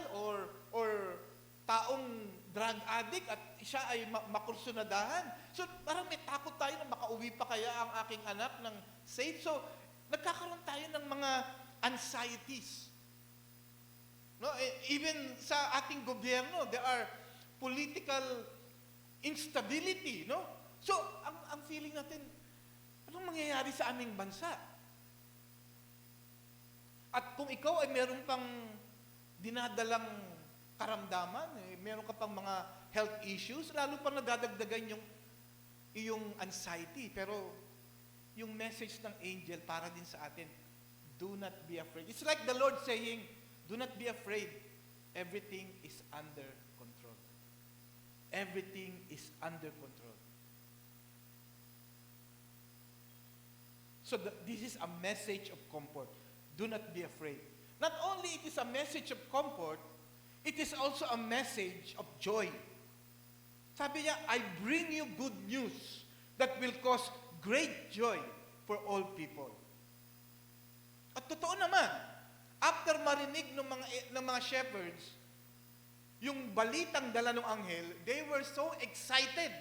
or taong drug addict at siya ay makursunadahan. So parang may takot tayo na makauwi pa kaya ang aking anak ng safe. So nagkakaroon tayo ng mga anxieties. No, even sa ating gobyerno, there are political instability, no? So ang feeling natin, anong mangyayari sa aming bansa? At kung ikaw ay meron pang dinadalang karamdaman, meron ka pang mga health issues, lalo pang nadadagdagan yung iyong anxiety. Pero yung message ng angel para din sa atin, do not be afraid. It's like the Lord saying, do not be afraid. Everything is under control. Everything is under control. So this is a message of comfort. Do not be afraid. Not only it is a message of comfort, it is also a message of joy. Sabi niya, I bring you good news that will cause great joy for all people. At totoo naman, after marinig ng mga shepherds, yung balitang dala ng anghel, they were so excited.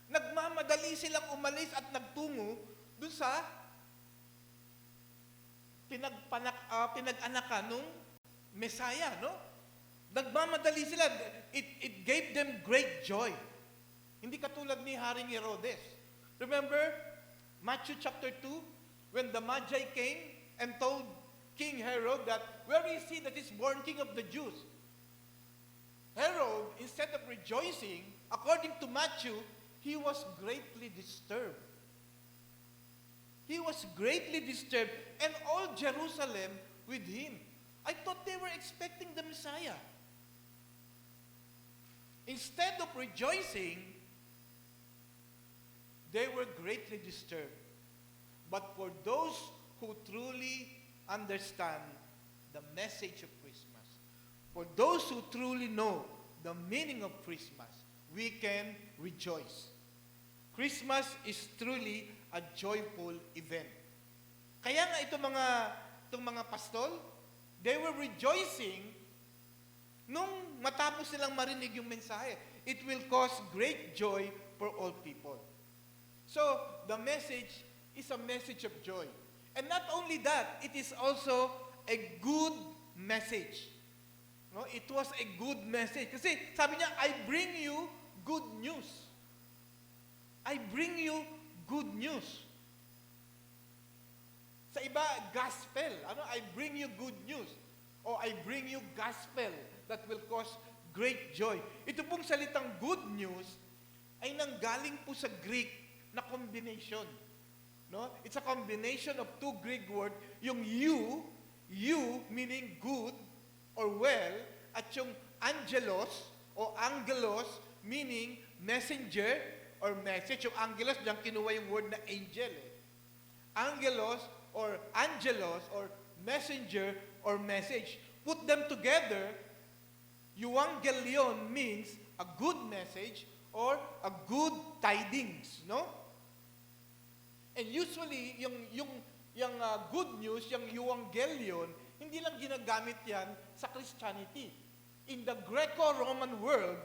Nagmamadali silang umalis at nagtungo dun sa pinag-anakan nung Messiah, no? Nagmamadali sila. It gave them great joy. Hindi katulad ni Haring Herodes. Remember, Matthew chapter 2, when the Magi came and told King Herod that, where is he that is born King of the Jews? Herod, instead of rejoicing, according to Matthew, he was greatly disturbed. He was greatly disturbed, and all Jerusalem with him. I thought they were expecting the Messiah. Instead of rejoicing, they were greatly disturbed. But for those who truly understand the message of Christmas, for those who truly know the meaning of Christmas, we can rejoice. Christmas is truly a joyful event. Kaya nga itong mga pastol, they were rejoicing nung matapos silang marinig yung mensahe. It will cause great joy for all people. So, the message is a message of joy. And not only that, it is also a good message. No, it was a good message. Kasi sabi niya, I bring you good news. I bring you good news. Sa iba, gospel. I bring you good news. O I bring you gospel that will cause great joy. Ito pong salitang good news ay nanggaling po sa Greek na combination. No? It's a combination of two Greek words. Yung you meaning good or well, at yung angelos o angelos meaning messenger or message. Yung angelos, diyan kinuha yung word na angel. Angelos or angelos or messenger or message. Put them together, euangelion means a good message or a good tidings, no? And usually, yung good news, yung euangelion, hindi lang ginagamit yan sa Christianity. In the Greco-Roman world,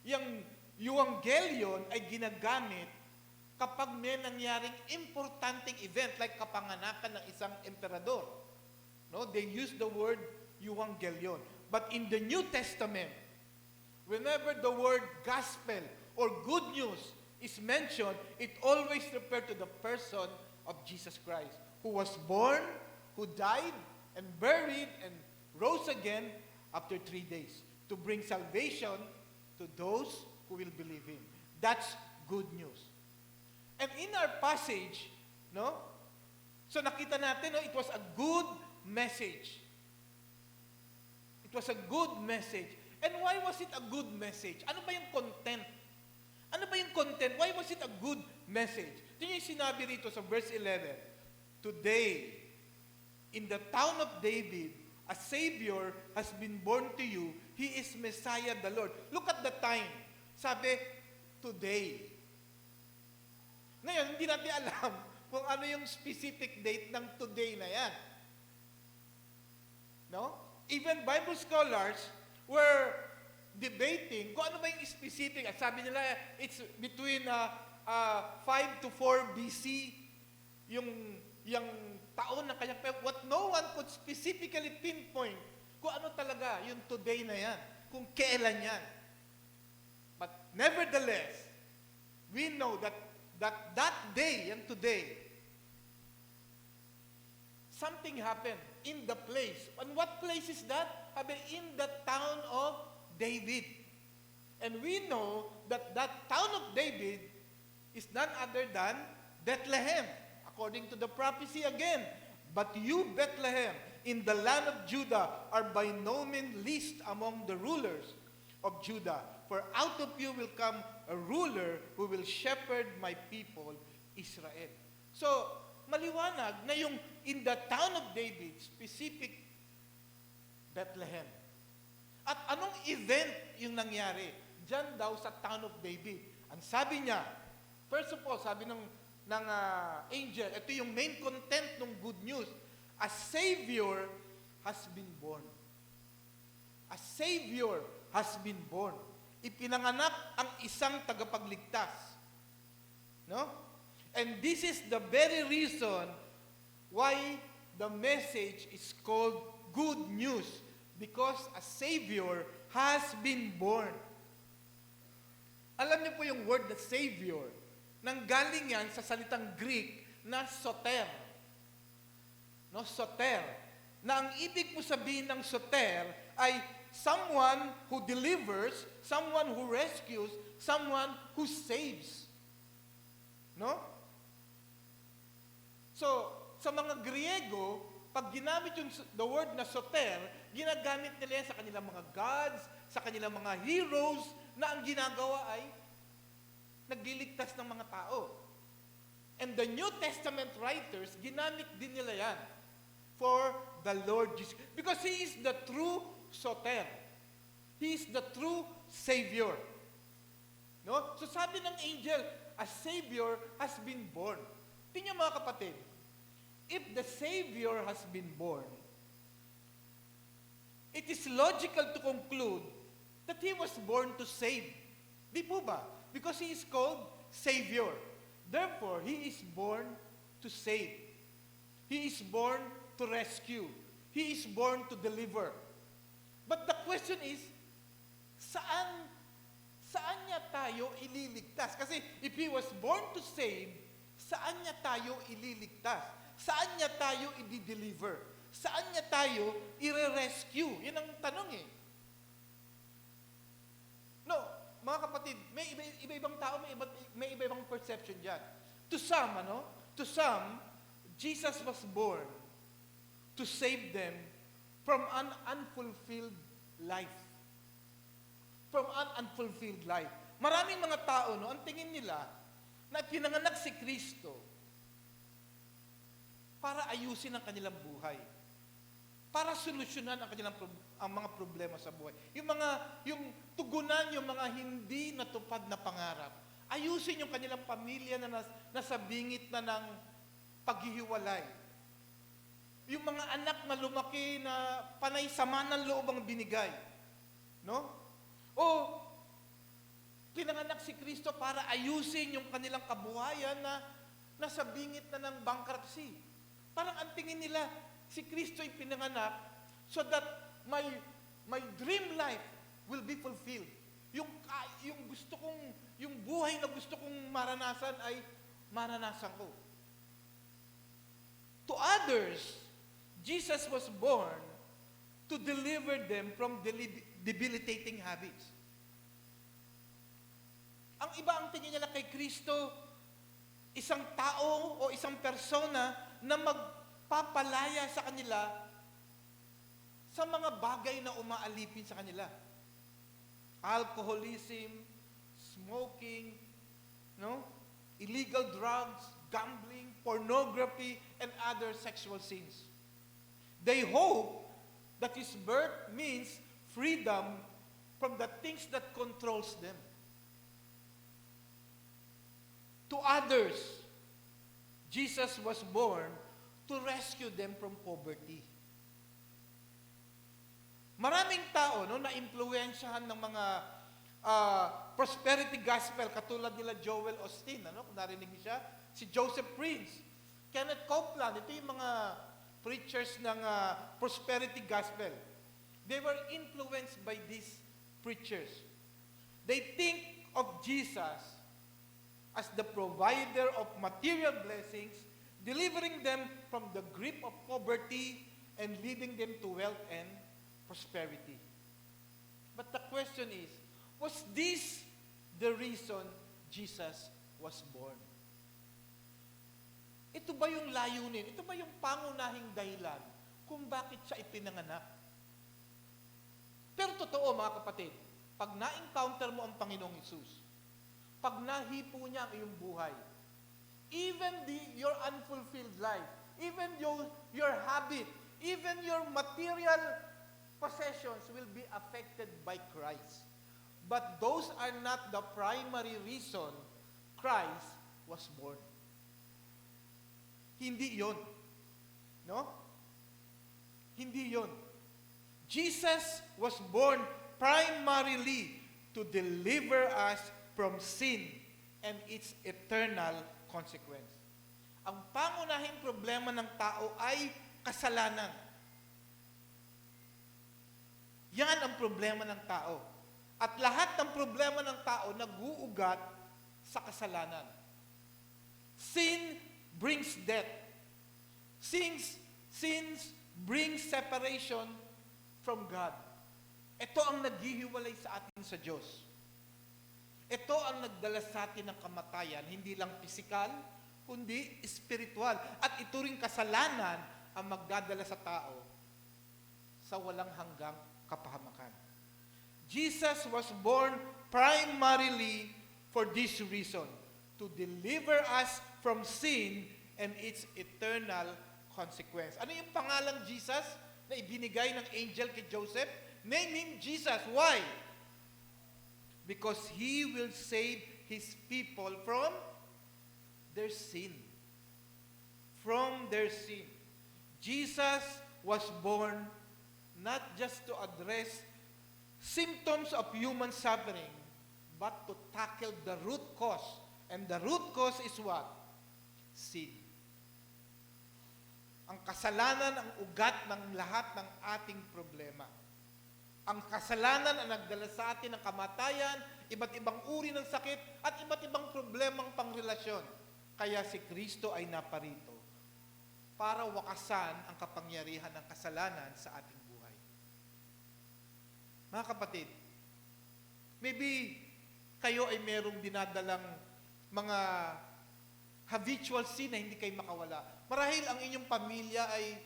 yung euangelion ay ginagamit kapag may nangyaring importanteng event like kapanganakan ng isang emperador. No, they use the word euangelion. But in the New Testament, whenever the word gospel or good news is mentioned, it always refers to the person of Jesus Christ, who was born, who died, and buried, and rose again after 3 days to bring salvation to those who will believe Him. That's good news. And in our passage, no? So nakita natin, no, it was a good message. It was a good message. And why was it a good message? Ano ba yung content? Ano ba yung content? Why was it a good message? Ito yung sinabi rito sa verse 11. Today, in the town of David, a Savior has been born to you. He is Messiah the Lord. Look at the time. Sabi, today. Ngayon, hindi natin alam kung ano yung specific date ng today na yan. No? Even Bible scholars were debating kung ano ba yung specific. At sabi nila, it's between 5 to 4 BC, yung taon ng kanyang, what no one could specifically pinpoint kung ano talaga yung today na yan, kung kailan yan. But nevertheless, we know that day and today, something happened in the place. And what place is that? In the town of David. And we know that town of David is none other than Bethlehem, according to the prophecy again. But you, Bethlehem, in the land of Judah, are by no means least among the rulers of Judah. For out of you will come a ruler who will shepherd my people, Israel. So, maliwanag na yung in the town of David, specific Bethlehem. At anong event yung nangyari? Diyan daw sa town of David. Ang sabi niya, first of all, sabi ng angel, ito yung main content ng good news, a Savior has been born. A Savior has been born. Ipinanganak ang isang tagapagligtas. No? And this is the very reason why the message is called good news, because a Savior has been born. Alam niyo po yung word na Savior, nanggaling yan sa salitang Greek na soter. No, soter. Na ang ibig po sabihin ng soter ay someone who delivers, someone who rescues, someone who saves. No? So, sa mga Griego, pag ginamit yung the word na soter, ginagamit nila yan sa kanilang mga gods, sa kanilang mga heroes, na ang ginagawa ay nagliligtas ng mga tao. And the New Testament writers, ginamit din nila yan for the Lord Jesus. Because He is the true soter. He is the true Savior. No? So sabi ng angel, a Savior has been born. Tingnan mga kapatid, if the Savior has been born, it is logical to conclude that He was born to save. Di po ba? Because He is called Savior. Therefore, He is born to save. He is born to rescue. He is born to deliver. But the question is, saan niya tayo ililigtas? Kasi if He was born to save, saan niya tayo ililigtas? Saan niya tayo i-deliver? Saan niya tayo i-rescue? Yan ang tanong eh. No, mga kapatid, may iba-ibang tao, may iba-ibang perception dyan. To some, Jesus was born to save them from an unfulfilled life. From an unfulfilled life. Maraming mga tao, no, ang tingin nila na pinanganak si Kristo para ayusin ang kanilang buhay. Para solusyonan ang mga problema sa buhay. Yung tugunan yung mga hindi natupad na pangarap. Ayusin yung kanilang pamilya na nasa bingit na ng paghihiwalay. Yung mga anak na lumaki na panay sama ng loob ang binigay. No? O pinanganak si Kristo para ayusin yung kanilang kabuhayan na nasa bingit na ng bankruptcy. Parang ang tingin nila, si Kristo ay pinanganak so that my dream life will be fulfilled. Yung yung buhay na gusto kong maranasan ay maranasan ko. To others, Jesus was born to deliver them from debilitating habits. Ang iba ang tingin nila kay Kristo, isang tao o isang persona na magpapalaya sa kanila sa mga bagay na umaalipin sa kanila. Alcoholism, smoking, illegal drugs, gambling, pornography, and other sexual sins. They hope that his birth means freedom from the things that controls them. To others, Jesus was born to rescue them from poverty. Maraming tao na-impluwensyahan ng mga prosperity gospel, katulad nila Joel Osteen, kung narinig niyo siya, si Joseph Prince, Kenneth Copeland, ito yung mga preachers ng prosperity gospel. They were influenced by these preachers. They think of Jesus as the provider of material blessings, delivering them from the grip of poverty and leading them to wealth and prosperity. But the question is, was this the reason Jesus was born? Ito ba yung layunin? Ito ba yung pangunahing dahilan kung bakit siya ipinanganak? Pero totoo, mga kapatid, pag na-encounter mo ang Panginoong Hesus, pag nahipo niya ang iyong buhay, even your unfulfilled life, even your habit, even your material possessions will be affected by Christ. But those are not the primary reason Christ was born. Hindi yon. No? Hindi yon. Jesus was born primarily to deliver us from sin and its eternal consequence. Ang pangunahing problema ng tao ay kasalanan. Yan ang problema ng tao. At lahat ng problema ng tao nag-uugat sa kasalanan. Sin brings death. Sins brings separation from God. Ito ang naghihiwalay sa atin sa Diyos. Ito ang nagdala sa atin ng kamatayan, hindi lang pisikal, kundi spiritual. At ito ring kasalanan ang magdadala sa tao sa walang hanggang kapahamakan. Jesus was born primarily for this reason, to deliver us from sin and its eternal consequence. Ano yung pangalang Jesus na ibinigay ng angel kay Joseph? Name him Jesus. Why? Because he will save his people from their sin. From their sin. Jesus was born not just to address symptoms of human suffering, but to tackle the root cause. And the root cause is what? Sin. Ang kasalanan ang ugat ng lahat ng ating problema. Ang kasalanan ang nagdala sa atin ng kamatayan, iba't ibang uri ng sakit, at iba't ibang problemang pangrelasyon. Kaya si Kristo ay naparito para wakasan ang kapangyarihan ng kasalanan sa ating buhay. Mga kapatid, maybe kayo ay merong dinadalang mga habitual sin na hindi kayo makawala. Marahil ang inyong pamilya ay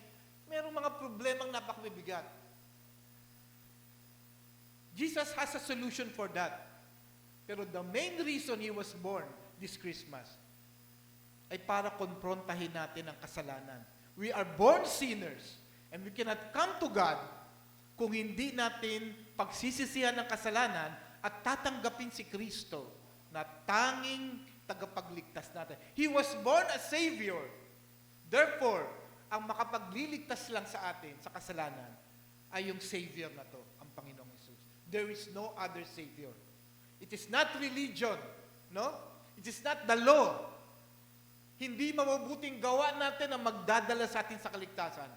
merong mga problemang napakabibigat. Jesus has a solution for that. Pero the main reason He was born this Christmas ay para konfrontahin natin ang kasalanan. We are born sinners and we cannot come to God kung hindi natin pagsisisihan ng kasalanan at tatanggapin si Kristo na tanging tagapagligtas natin. He was born a Savior. Therefore, ang makapagliligtas lang sa atin sa kasalanan ay yung Savior na to, ang Panginoong Hesus. There is no other Savior. It is not religion, no? It is not the law. Hindi mabubuting gawa natin ang magdadala sa atin sa kaligtasan.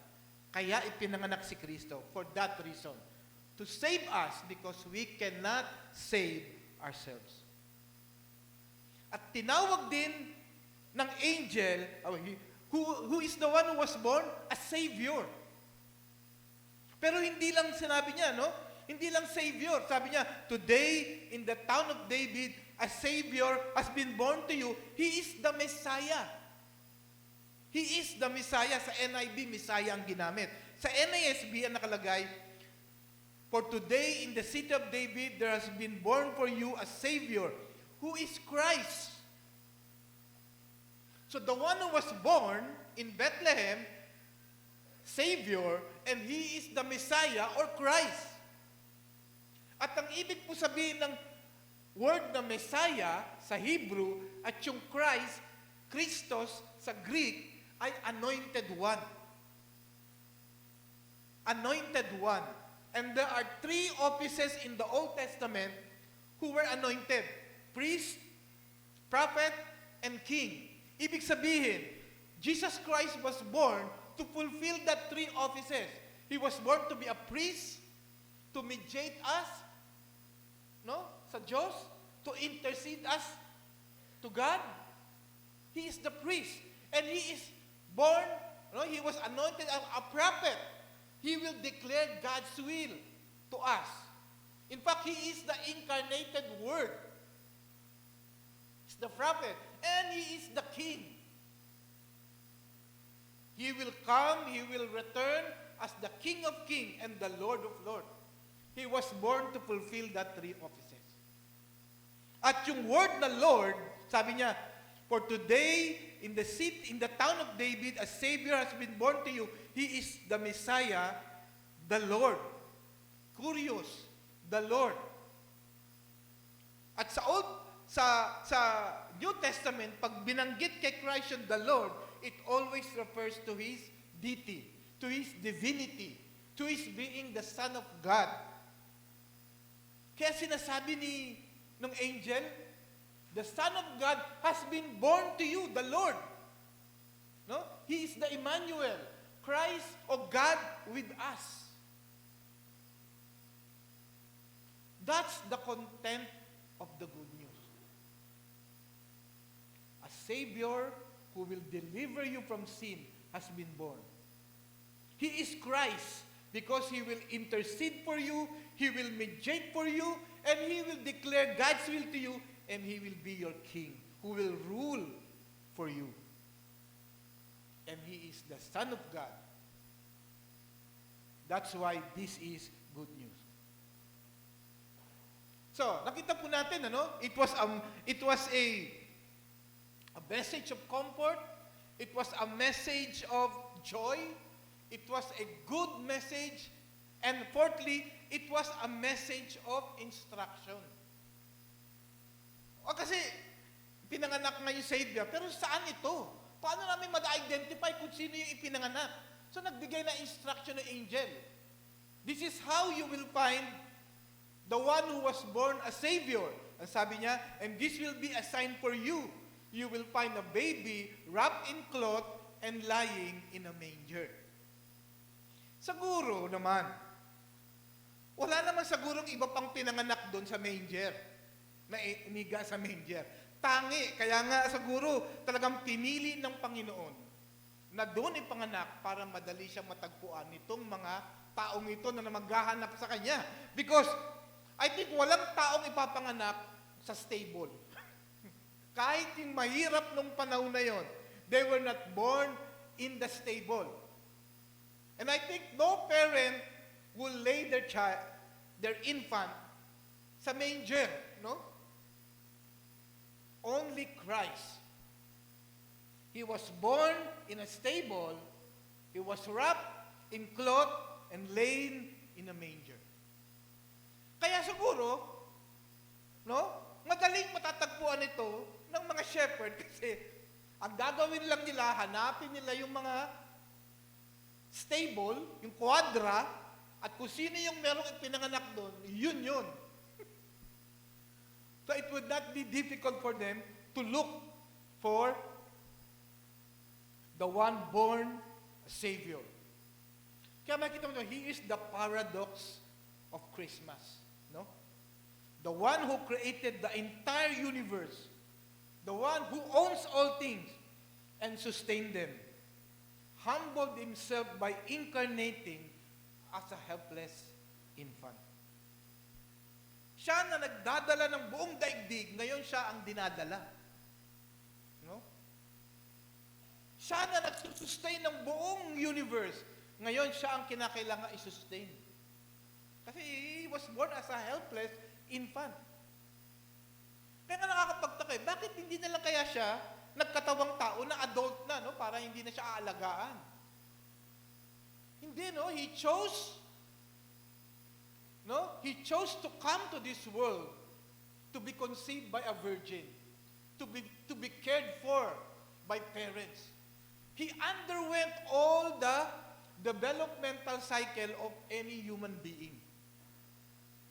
Kaya ipinanganak si Kristo for that reason, to to save us because we cannot save ourselves. At tinawag din ng angel, who is the one who was born? A Savior. Pero hindi lang sinabi niya, no? Hindi lang Savior. Sabi niya, today, in the town of David, a Savior has been born to you. He is the Messiah. He is the Messiah. Sa NIV, Messiah ang ginamit. Sa NASB, ang nakalagay, for today, in the city of David, there has been born for you a Savior, who is Christ. So the one who was born in Bethlehem, Savior, and He is the Messiah or Christ. At ang ibig po sabihin ng word na Messiah sa Hebrew at yung Christ, Christos sa Greek, ay anointed one. Anointed one. And there are 3 offices in the Old Testament who were anointed. Priest, prophet, and king. Ibig sabihin, Jesus Christ was born to fulfill that 3 offices. He was born to be a priest, to mediate us, no, sa Diyos, to intercede us to God. He is the priest. And He is born, no, He was anointed as a prophet. He will declare God's will to us. In fact, He is the incarnated Word. He's the prophet. And He is the King. He will come, He will return as the King of Kings and the Lord of Lords. He was born to fulfill that 3 offices. At yung word na Lord, sabi niya, for today, in the city, in the town of David, a Savior has been born to you. He is the Messiah, the Lord. Curious, the Lord. At sa New Testament, pag binanggit kay Christ yung the Lord, it always refers to His deity, to His divinity, to His being the Son of God. Kaya sinasabi ng angel, the Son of God has been born to you, the Lord. No? He is the Emmanuel, Christ of God with us. That's the content of the good news. A Savior who will deliver you from sin has been born. He is Christ because He will intercede for you, He will mediate for you, and He will declare God's will to you, and He will be your King who will rule for you. And He is the Son of God. That's why this is good news. So, nakita po natin, it was a message of comfort, it was a message of joy, it was a good message, and fourthly, it was a message of instruction. O kasi, pinanganak nga yung Savior, pero saan ito? Paano namin ma-identify kung sino yung ipinanganak? So nagbigay na instruction ng angel. This is how you will find the one who was born a Savior. Ang sabi niya, and this will be a sign for you. You will find a baby wrapped in cloth and lying in a manger. Siguro naman, wala naman sigurong iba pang pinanganak doon sa manger, na iniga sa manger. Tangi, kaya nga siguro talagang pinili ng Panginoon na doon ipanganak para madali siyang matagpuan nitong mga taong ito na maghahanap sa Kanya. Because I think walang taong ipapanganak sa stable. Kahit yung mahirap nung panahon na yon, they were not born in the stable. And I think no parent will lay their child, their infant, sa manger, no? Only Christ. He was born in a stable, He was wrapped in cloth and laid in a manger. Kaya siguro, no, madaling matatagpuan ito ng mga shepherd kasi ang gagawin lang nila, hanapin nila yung mga stable, yung quadra, at kung sino yung merong pinanganak doon, yun. So it would not be difficult for them to look for the one born Savior. Kaya makikita mo, He is the paradox of Christmas. No? The one who created the entire universe, the one who owns all things and sustained them, humbled himself by incarnating as a helpless infant. Siya na nagdadala ng buong daigdig, ngayon siya ang dinadala. No? Siya na nagsustain ng buong universe, ngayon siya ang kinakailangan i-sustain. Kasi he was born as a helpless infant. Kaya nga nakakapagtaka, bakit hindi na lang kaya siya nagkatawang tao na adult na, no? Para hindi na siya aalagaan. Hindi, no? He chose to come to this world to be conceived by a virgin, to be cared for by parents. He underwent all the developmental cycle of any human being.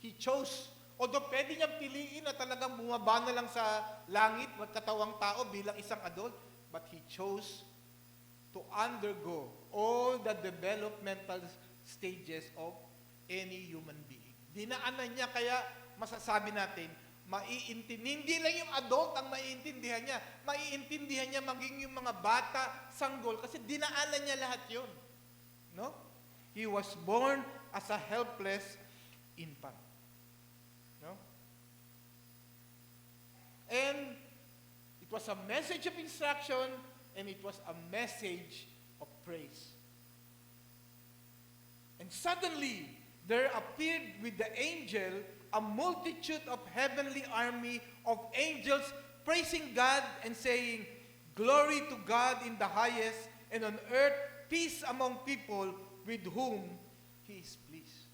He chose, although pwede niyang piliin na talagang bumaba na lang sa langit, magkatawang tao bilang isang adult, but he chose to undergo all the developmental stages of any human being. Dinaanan niya, kaya masasabi natin, hindi lang yung adult ang maiintindihan niya, maiintindihan niya maging yung mga bata, sanggol, kasi dinaanan niya lahat yun. No? He was born as a helpless infant. No? And it was a message of instruction, and it was a message of praise. And suddenly, there appeared with the angel a multitude of heavenly army of angels praising God and saying, "Glory to God in the highest, and on earth peace among people with whom He is pleased."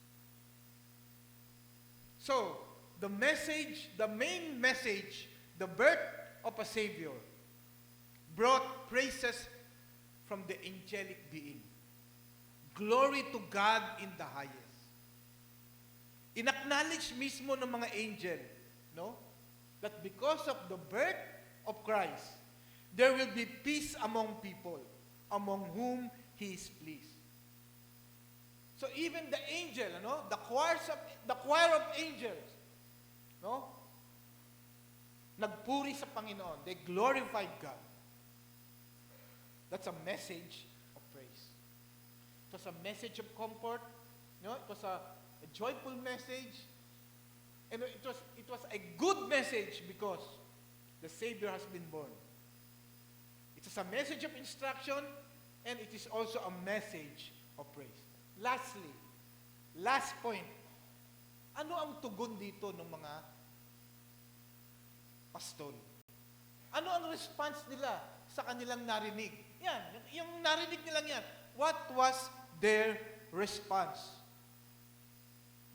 So, the main message, the birth of a Savior, brought praises from the angelic being. Glory to God in the highest. In-acknowledge mismo ng mga angel, no? That because of the birth of Christ, there will be peace among people, among whom He is pleased. So even the angel, no? The choir of angels, no? Nagpuri sa Panginoon. They glorified God. That's a message of praise. It was a message of comfort, no? It was a joyful message, and it was a good message because the Savior has been born. It is a message of instruction, and it is also a message of praise. Lastly, last point, ano ang tugon dito ng mga pastol? Ano ang response nila sa kanilang narinig? Yan, yung narinig nilang yan. What was their response?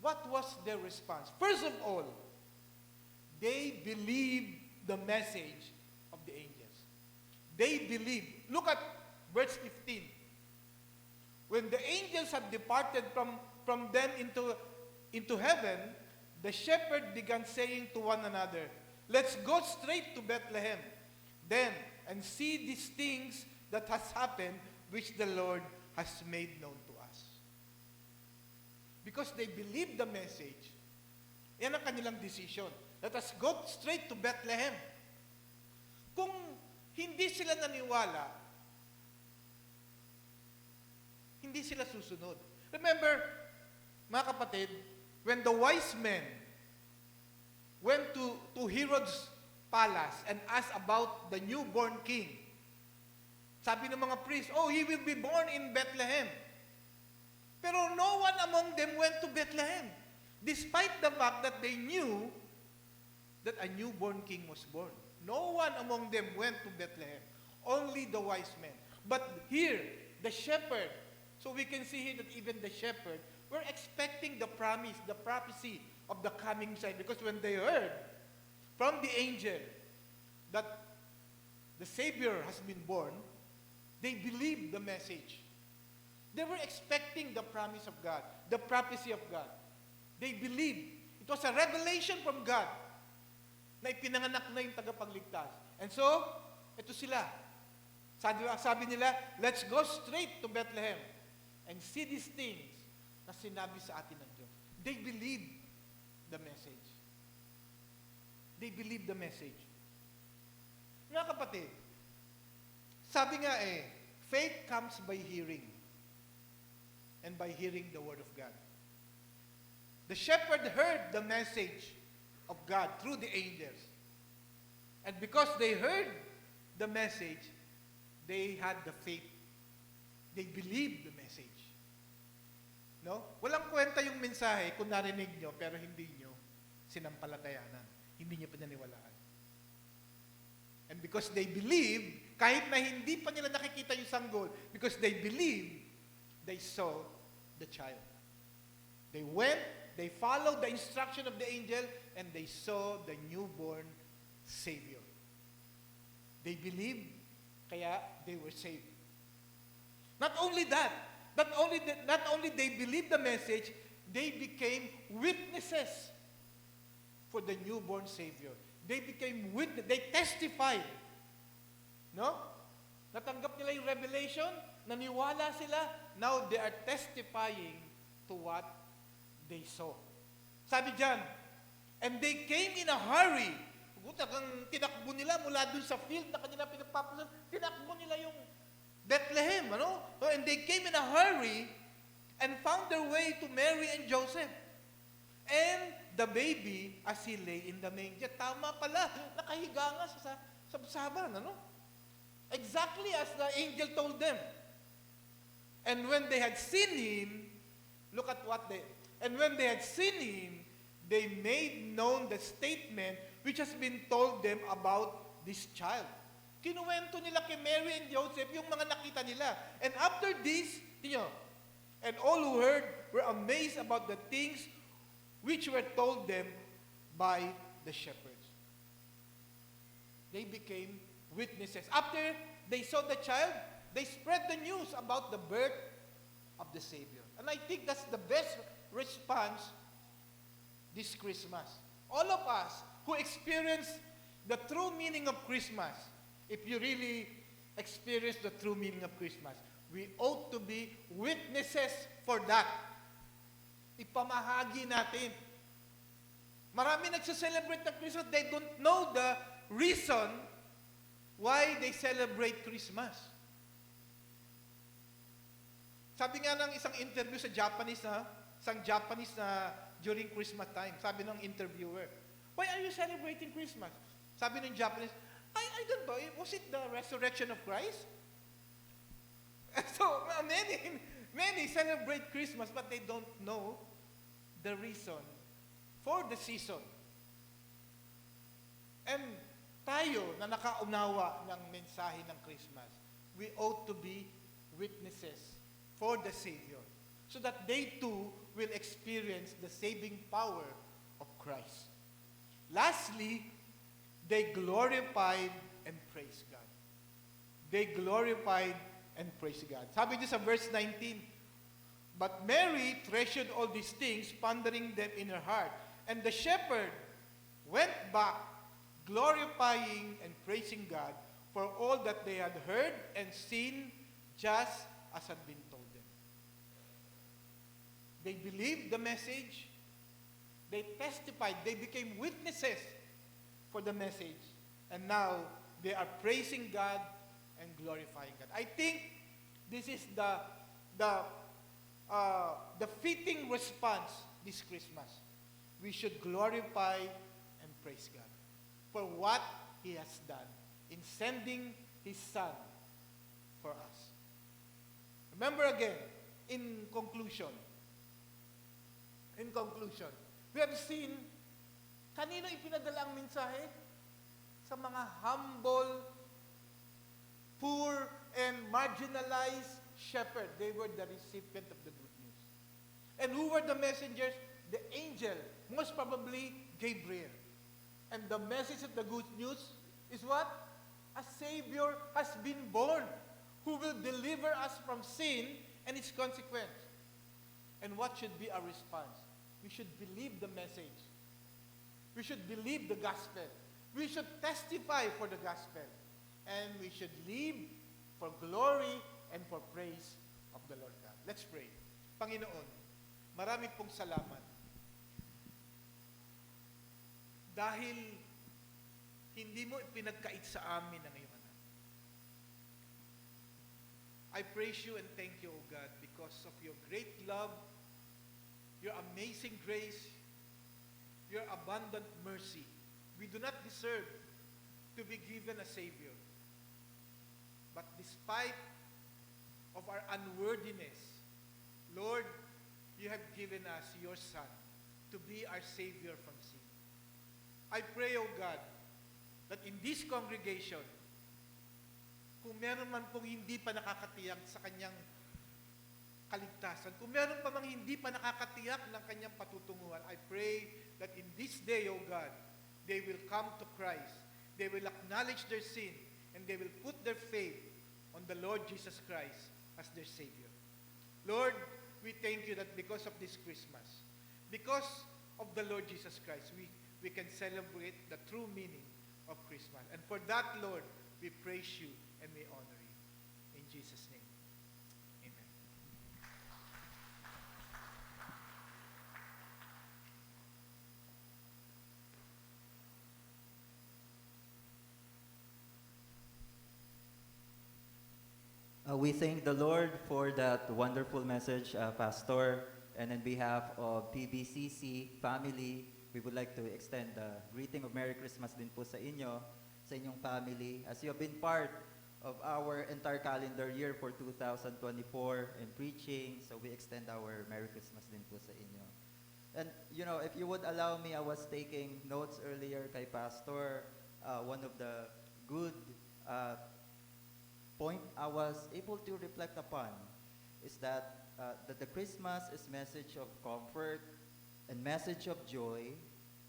What was their response? First of all, they believed the message of the angels. They believed. Look at verse 15. When the angels had departed from them into heaven, the shepherd began saying to one another, "Let's go straight to Bethlehem, then, and see these things that has happened, which the Lord has made known to us." Because they believed the message, yan ang kanilang decision. Let us go straight to Bethlehem. Kung hindi sila naniwala, hindi sila susunod. Remember, mga kapatid, when the wise men went to Herod's palace and asked about the newborn king, sabi ng mga priests, "Oh, he will be born in Bethlehem." Pero no one among them went to Bethlehem, despite the fact that they knew that a newborn king was born. No one among them went to Bethlehem, only the wise men. But here, the shepherd, so we can see here that even the shepherd were expecting the promise, the prophecy of the coming Messiah, because when they heard from the angel that the Savior has been born, they believed the message. They were expecting the promise of God, the prophecy of God. They believed. It was a revelation from God na ipinanganak na yung tagapagligtas. And so, ito sila. Sabi nila, "Let's go straight to Bethlehem and see these things na sinabi sa atin ng Diyos." They believed the message. They believed the message. Mga kapatid, sabi nga faith comes by hearing, and by hearing the Word of God. The shepherd heard the message of God through the angels. And because they heard the message, they had the faith. They believed the message. No? Walang kwenta yung mensahe kung narinig nyo, pero hindi nyo sinampalatayanan. Hindi nyo pinaniwalaan. And because they believed, kahit na hindi pa nila nakikita yung sanggol, because they believed, they saw the child. They went, they followed the instruction of the angel, and they saw the newborn Savior. They believed, kaya they were saved. Not only that, not only they believed the message, they became witnesses for the newborn Savior. They became witnesses, they testified. No? Natanggap nila yung revelation, naniwala sila, now they are testifying to what they saw. Sabi dyan, and they came in a hurry. Kung tinakbo nila mula dun sa field na kanila pinagpapasan, tinakbo nila yung Bethlehem, ano? So, and they came in a hurry and found their way to Mary and Joseph. And the baby as he lay in the manger. Tama pala, nakahiga nga sa sabsaban, ano? Exactly as the angel told them. And when they had seen him, look at what and when they had seen him, they made known the statement which has been told them about this child. Kinuwento nila kay Mary and Joseph yung mga nakita nila. And after this, and all who heard were amazed about the things which were told them by the shepherds. They became witnesses. After they saw the child, they spread the news about the birth of the Savior. And I think that's the best response this Christmas. All of us who experience the true meaning of Christmas, if you really experience the true meaning of Christmas, we ought to be witnesses for that. Ipamahagi natin. Marami nagse-celebrate ng Christmas, they don't know the reason why they celebrate Christmas. Sabi nga ng isang interview sa Japanese na during Christmas time, sabi ng interviewer, why are you celebrating Christmas? Sabi ng Japanese, I don't know, was it the resurrection of Christ? So, many celebrate Christmas, but they don't know the reason for the season. And tayo na nakaunawa ng mensahe ng Christmas, we ought to be witnesses for the Savior, so that they too will experience the saving power of Christ. Lastly, they glorified and praised God. They glorified and praised God. Sabi niyo sa verse 19, but Mary treasured all these things, pondering them in her heart. And the shepherd went back, glorifying and praising God for all that they had heard and seen, just as had been told them. They believed the message. They testified. They became witnesses for the message. And now, they are praising God and glorifying God. I think this is the fitting response this Christmas. We should glorify and praise God for what He has done in sending His Son for us. Remember again, in conclusion, we have seen kanino ipinadala ang mensahe? Sa mga humble, poor, and marginalized shepherd. They were the recipient of the good news. And who were the messengers? The angel, most probably Gabriel. And the message of the good news is what? A Savior has been born who will deliver us from sin and its consequence. And what should be our response? We should believe the message. We should believe the gospel. We should testify for the gospel. And we should live for glory and for praise of the Lord God. Let's pray. Panginoon, marami pong salamat dahil hindi mo pinagkait sa amin ang iyong anak. I praise you and thank you, O God, because of your great love, your amazing grace, your abundant mercy. We do not deserve to be given a Savior. But despite of our unworthiness, Lord, you have given us your Son to be our Savior from sin. I pray, O God, that in this congregation, kung meron man pong hindi pa nakakatiyak sa kanyang kaligtasan, kung meron pa mang hindi pa nakakatiyak ng kanyang patutunguhan, I pray that in this day, O God, they will come to Christ. They will acknowledge their sin, and they will put their faith on the Lord Jesus Christ as their Savior. Lord, we thank you that because of this Christmas, because of the Lord Jesus Christ, we can celebrate the true meaning of Christmas. And for that, Lord, we praise you and we honor you. In Jesus' name, amen. We thank the Lord for that wonderful message, Pastor. And on behalf of PBCC family, we would like to extend the greeting of Merry Christmas din po sa inyo, sa inyong family, as you have been part of our entire calendar year for 2024 in preaching. So we extend our Merry Christmas din po sa inyo. And you know, if you would allow me, I was taking notes earlier kay Pastor. One of the good point I was able to reflect upon is that the Christmas is message of comfort and message of joy,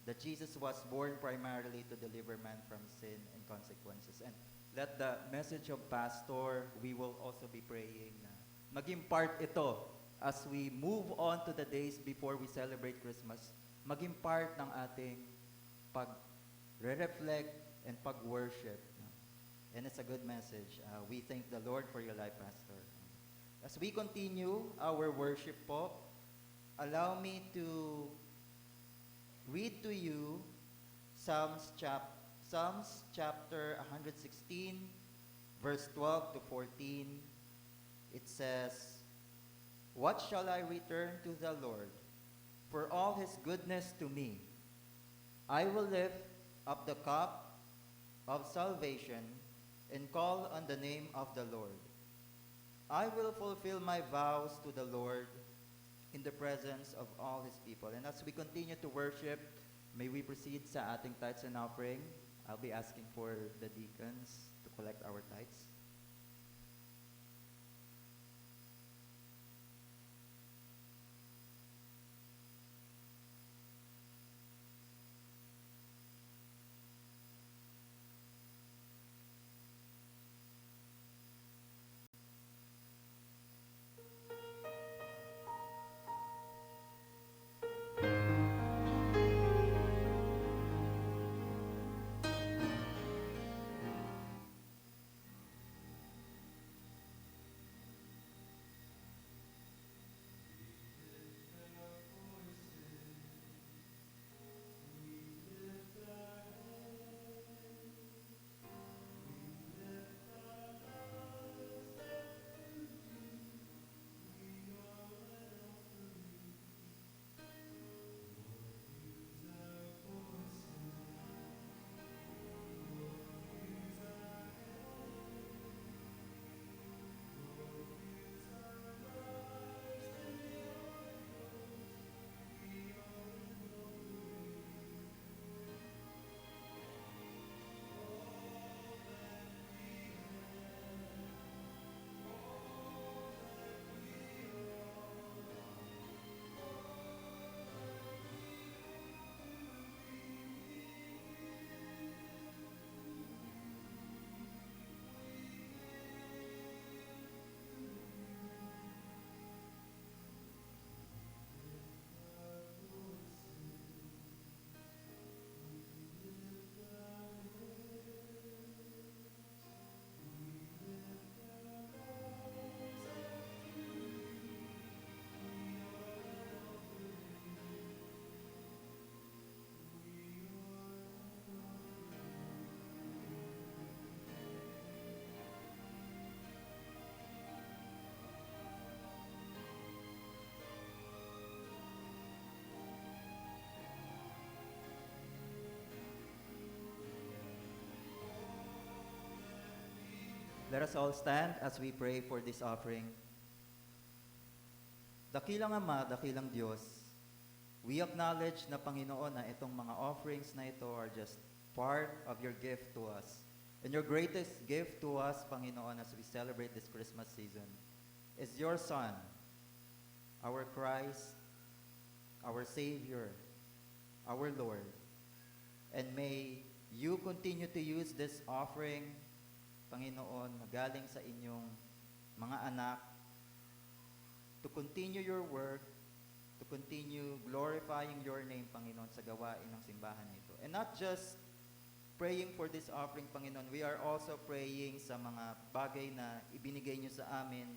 that Jesus was born primarily to deliver man from sin and consequences. And let the message of Pastor, we will also be praying na maging part ito as we move on to the days before we celebrate Christmas, maging part ng ating pag-reflect and pag-worship. And it's a good message. We thank the Lord for your life, Pastor. As we continue our worship po, allow me to read to you Psalms chapter 116, verse 12 to 14. It says, "What shall I return to the Lord for all his goodness to me? I will lift up the cup of salvation and call on the name of the Lord. I will fulfill my vows to the Lord in the presence of all his people." And as we continue to worship, may we proceed sa ating tithes and offering. I'll be asking for the deacons to collect our tithes. Let us all stand as we pray for this offering. Dakilang Ama, dakilang Diyos, we acknowledge na Panginoon na itong mga offerings na ito are just part of your gift to us. And your greatest gift to us, Panginoon, as we celebrate this Christmas season, is your Son, our Christ, our Savior, our Lord. And may you continue to use this offering, Panginoon, na galing sa inyong mga anak, to continue your work, to continue glorifying your name, Panginoon, sa gawain ng simbahan nito. And not just praying for this offering, Panginoon, we are also praying sa mga bagay na ibinigay niyo sa amin,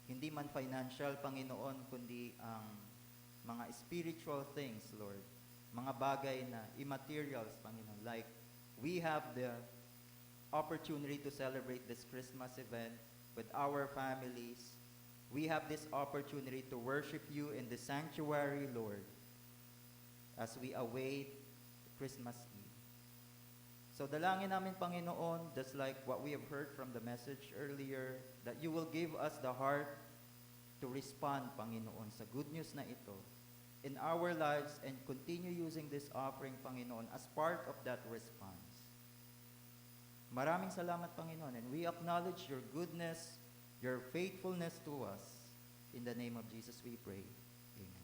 hindi man financial, Panginoon, kundi ang mga spiritual things, Lord. Mga bagay na immaterials, Panginoon. Like, we have the opportunity to celebrate this Christmas event with our families. We have this opportunity to worship you in the sanctuary, Lord, as we await Christmas Eve. So dalangin namin, Panginoon, just like what we have heard from the message earlier, that you will give us the heart to respond, Panginoon, sa good news na ito in our lives and continue using this offering, Panginoon, as part of that response. Maraming salamat, Panginoon, and we acknowledge your goodness, your faithfulness to us. In the name of Jesus we pray. Amen.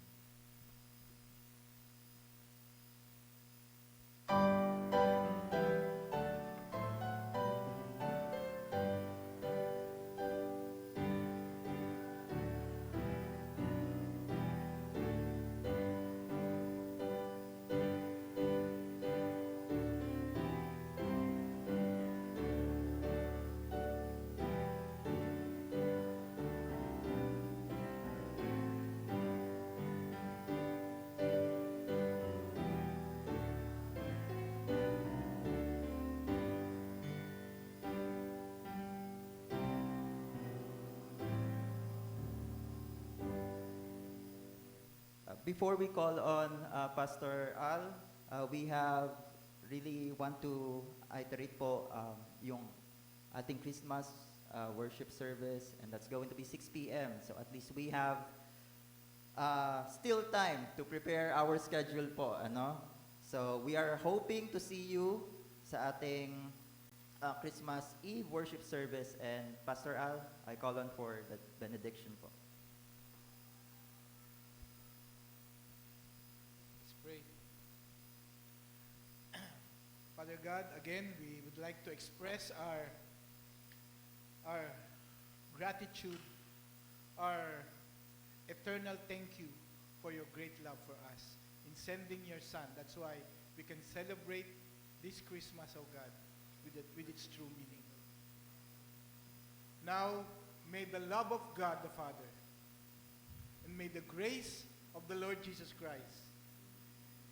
Before we call on Pastor Al, we have really want to iterate po yung ating Christmas worship service, and that's going to be 6 p.m. So at least we have still time to prepare our schedule po, ano? So we are hoping to see you sa ating Christmas Eve worship service, and Pastor Al, I call on for the benediction po. Pray. Father God, again, we would like to express our gratitude, our eternal thank you for your great love for us in sending your Son. That's why we can celebrate this Christmas, oh God, with its true meaning. Now, may the love of God the Father and may the grace of the Lord Jesus Christ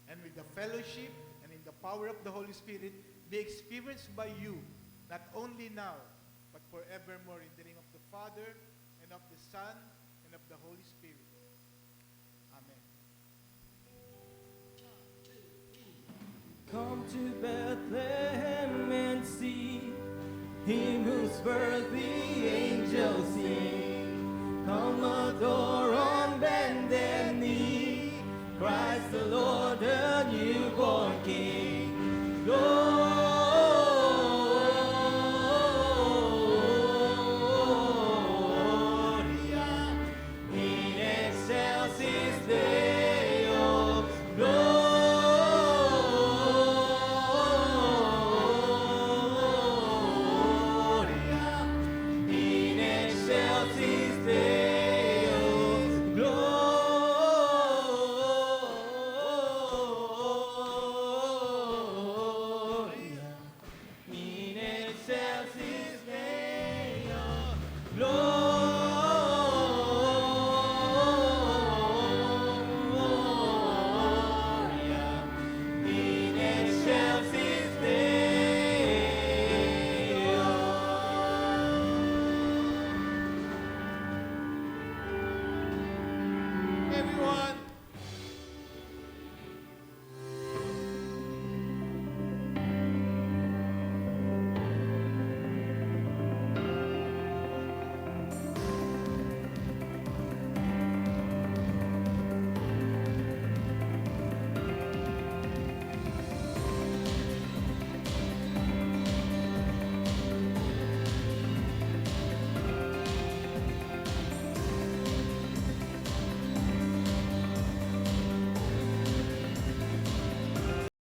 and with the fellowship and in the power of the Holy Spirit be experienced by you, not only now, but forevermore, in the name of the Father, and of the Son, and of the Holy Spirit. Amen. Come to Bethlehem and see him whose birth the angels